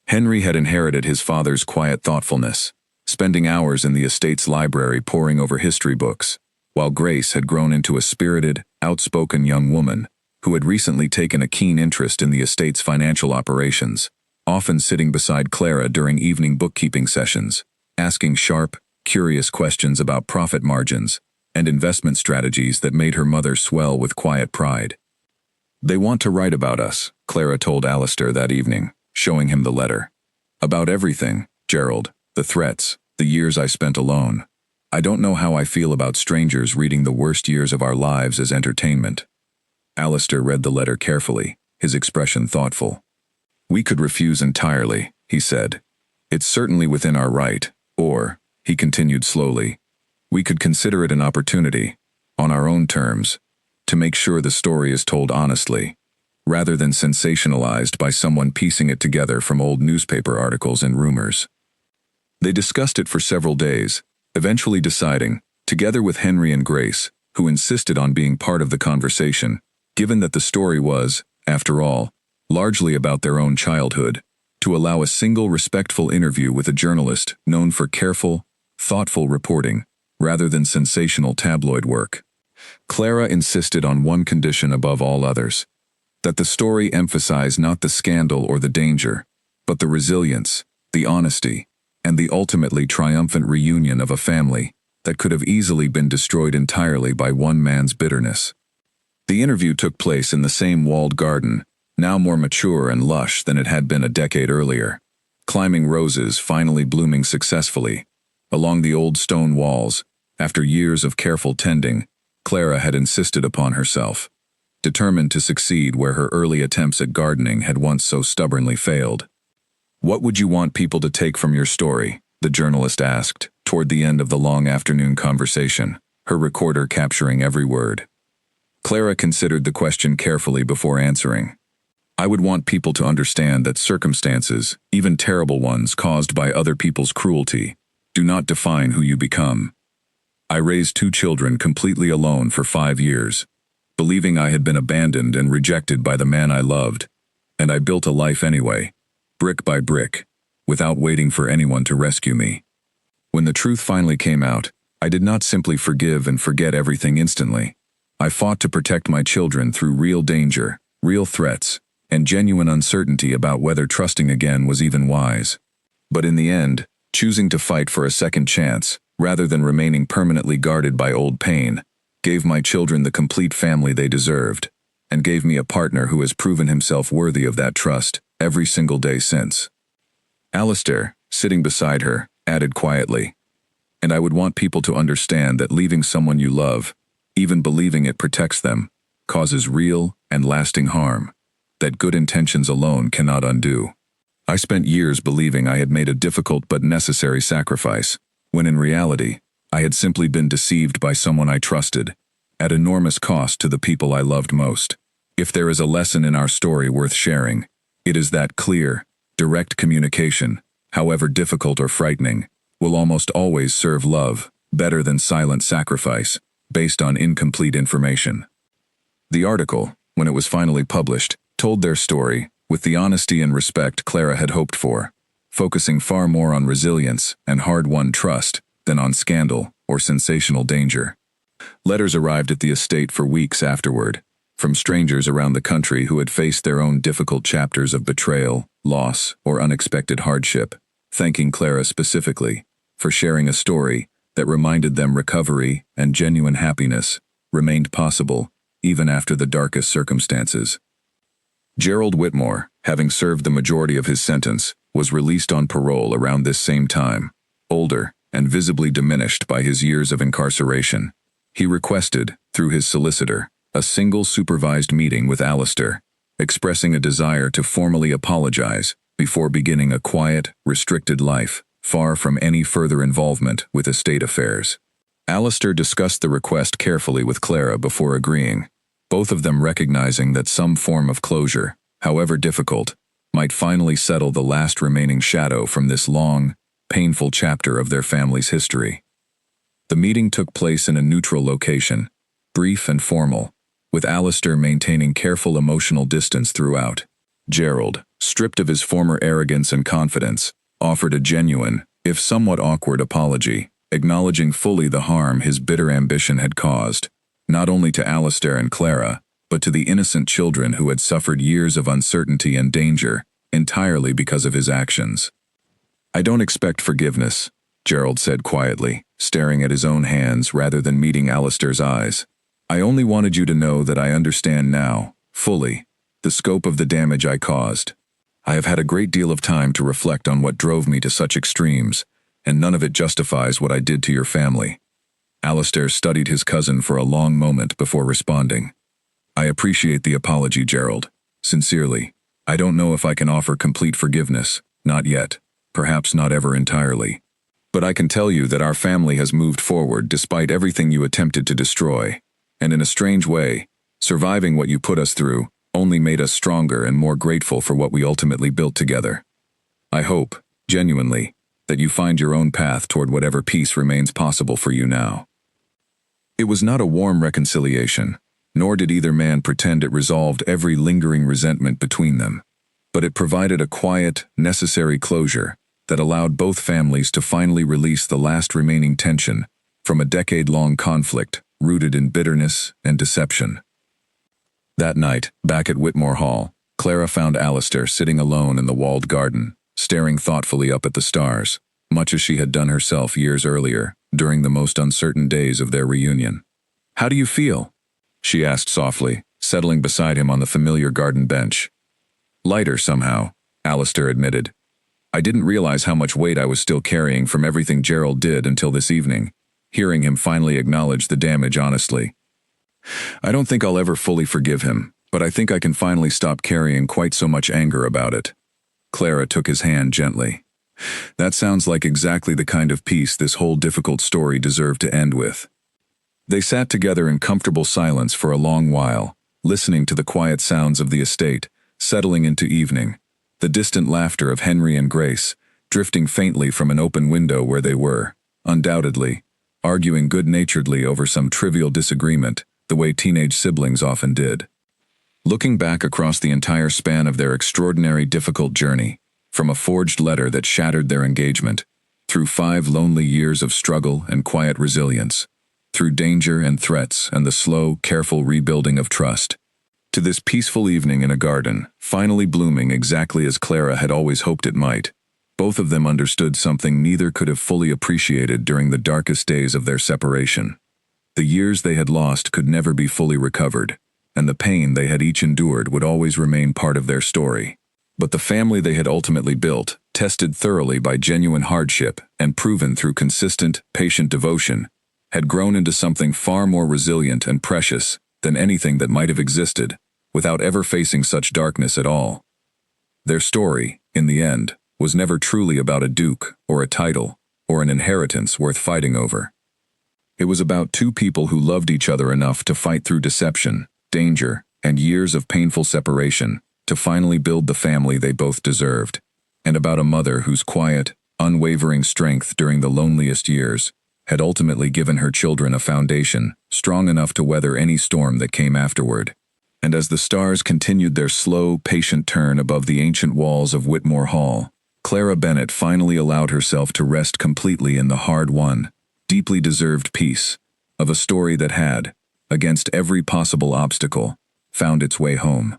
Henry had inherited his father's quiet thoughtfulness, spending hours in the estate's library poring over history books, while Grace had grown into a spirited, outspoken young woman who had recently taken a keen interest in the estate's financial operations, often sitting beside Clara during evening bookkeeping sessions, asking sharp, curious questions about profit margins and investment strategies that made her mother swell with quiet pride. "They want to write about us," Clara told Alistair that evening, showing him the letter. "About everything, Gerald, the threats, the years I spent alone. I don't know how I feel about strangers reading the worst years of our lives as entertainment." Alistair read the letter carefully, his expression thoughtful. "We could refuse entirely," he said. "It's certainly within our right, or," he continued slowly, "we could consider it an opportunity, on our own terms, to make sure the story is told honestly, rather than sensationalized by someone piecing it together from old newspaper articles and rumors." They discussed it for several days, eventually deciding, together with Henry and Grace, who insisted on being part of the conversation, given that the story was, after all, largely about their own childhood, to allow a single respectful interview with a journalist known for careful, thoughtful reporting, rather than sensational tabloid work. Clara insisted on one condition above all others: that the story emphasize not the scandal or the danger, but the resilience, the honesty, and the ultimately triumphant reunion of a family that could have easily been destroyed entirely by one man's bitterness. The interview took place in the same walled garden, now more mature and lush than it had been a decade earlier, climbing roses finally blooming successfully. Along the old stone walls, after years of careful tending, Clara had insisted upon herself, determined to succeed where her early attempts at gardening had once so stubbornly failed. "What would you want people to take from your story?" the journalist asked, toward the end of the long afternoon conversation, her recorder capturing every word. Clara considered the question carefully before answering. "I would want people to understand that circumstances, even terrible ones caused by other people's cruelty, do not define who you become. I raised 2 children completely alone for 5 years, believing I had been abandoned and rejected by the man I loved, and I built a life anyway, brick by brick, without waiting for anyone to rescue me. When the truth finally came out, I did not simply forgive and forget everything instantly. I fought to protect my children through real danger, real threats, and genuine uncertainty about whether trusting again was even wise. But in the end, choosing to fight for a second chance, rather than remaining permanently guarded by old pain, gave my children the complete family they deserved, and gave me a partner who has proven himself worthy of that trust every single day since." Alistair, sitting beside her, added quietly, "And I would want people to understand that leaving someone you love, even believing it protects them, causes real and lasting harm that good intentions alone cannot undo. I spent years believing I had made a difficult but necessary sacrifice, when in reality, I had simply been deceived by someone I trusted, at enormous cost to the people I loved most. If there is a lesson in our story worth sharing, it is that clear, direct communication, however difficult or frightening, will almost always serve love better than silent sacrifice, based on incomplete information." The article, when it was finally published, told their story with the honesty and respect Clara had hoped for, focusing far more on resilience and hard-won trust than on scandal or sensational danger. Letters arrived at the estate for weeks afterward, from strangers around the country who had faced their own difficult chapters of betrayal, loss, or unexpected hardship, thanking Clara specifically for sharing a story that reminded them recovery and genuine happiness remained possible even after the darkest circumstances. Gerald Whitmore, having served the majority of his sentence, was released on parole around this same time, older and visibly diminished by his years of incarceration. He requested, through his solicitor, a single supervised meeting with Alistair, expressing a desire to formally apologize before beginning a quiet, restricted life, far from any further involvement with estate affairs. Alistair discussed the request carefully with Clara before agreeing, both of them recognizing that some form of closure, however difficult, might finally settle the last remaining shadow from this long, painful chapter of their family's history. The meeting took place in a neutral location, brief and formal, with Alistair maintaining careful emotional distance throughout. Gerald, stripped of his former arrogance and confidence, offered a genuine, if somewhat awkward apology, acknowledging fully the harm his bitter ambition had caused, not only to Alistair and Clara, but to the innocent children who had suffered years of uncertainty and danger, entirely because of his actions. "I don't expect forgiveness," Gerald said quietly, staring at his own hands rather than meeting Alistair's eyes. "I only wanted you to know that I understand now, fully, the scope of the damage I caused. I have had a great deal of time to reflect on what drove me to such extremes, and none of it justifies what I did to your family." Alistair studied his cousin for a long moment before responding. "I appreciate the apology, Gerald. Sincerely. I don't know if I can offer complete forgiveness, not yet, perhaps not ever entirely. But I can tell you that our family has moved forward despite everything you attempted to destroy, and in a strange way, surviving what you put us through only made us stronger and more grateful for what we ultimately built together. I hope, genuinely, that you find your own path toward whatever peace remains possible for you now." It was not a warm reconciliation, nor did either man pretend it resolved every lingering resentment between them, but it provided a quiet, necessary closure that allowed both families to finally release the last remaining tension from a decade-long conflict rooted in bitterness and deception. That night, back at Whitmore Hall, Clara found Alistair sitting alone in the walled garden, staring thoughtfully up at the stars, much as she had done herself years earlier, during the most uncertain days of their reunion. "How do you feel?" she asked softly, settling beside him on the familiar garden bench. "Lighter somehow," Alistair admitted. "I didn't realize how much weight I was still carrying from everything Gerald did until this evening, hearing him finally acknowledge the damage honestly. I don't think I'll ever fully forgive him, but I think I can finally stop carrying quite so much anger about it." Clara took his hand gently. "That sounds like exactly the kind of peace this whole difficult story deserved to end with." They sat together in comfortable silence for a long while, listening to the quiet sounds of the estate, settling into evening, the distant laughter of Henry and Grace, drifting faintly from an open window where they were, undoubtedly, arguing good-naturedly over some trivial disagreement, the way teenage siblings often did. Looking back across the entire span of their extraordinary difficult journey, from a forged letter that shattered their engagement, through 5 lonely years of struggle and quiet resilience, through danger and threats and the slow, careful rebuilding of trust, to this peaceful evening in a garden, finally blooming exactly as Clara had always hoped it might, both of them understood something neither could have fully appreciated during the darkest days of their separation. The years they had lost could never be fully recovered, and the pain they had each endured would always remain part of their story. But the family they had ultimately built, tested thoroughly by genuine hardship and proven through consistent, patient devotion, had grown into something far more resilient and precious than anything that might have existed, without ever facing such darkness at all. Their story, in the end, was never truly about a duke, or a title, or an inheritance worth fighting over. It was about 2 people who loved each other enough to fight through deception, danger, and years of painful separation, to finally build the family they both deserved, and about a mother whose quiet, unwavering strength during the loneliest years had ultimately given her children a foundation strong enough to weather any storm that came afterward. And as the stars continued their slow, patient turn above the ancient walls of Whitmore Hall, Clara Bennett finally allowed herself to rest completely in the hard-won, deeply deserved peace of a story that had, against every possible obstacle, found its way home.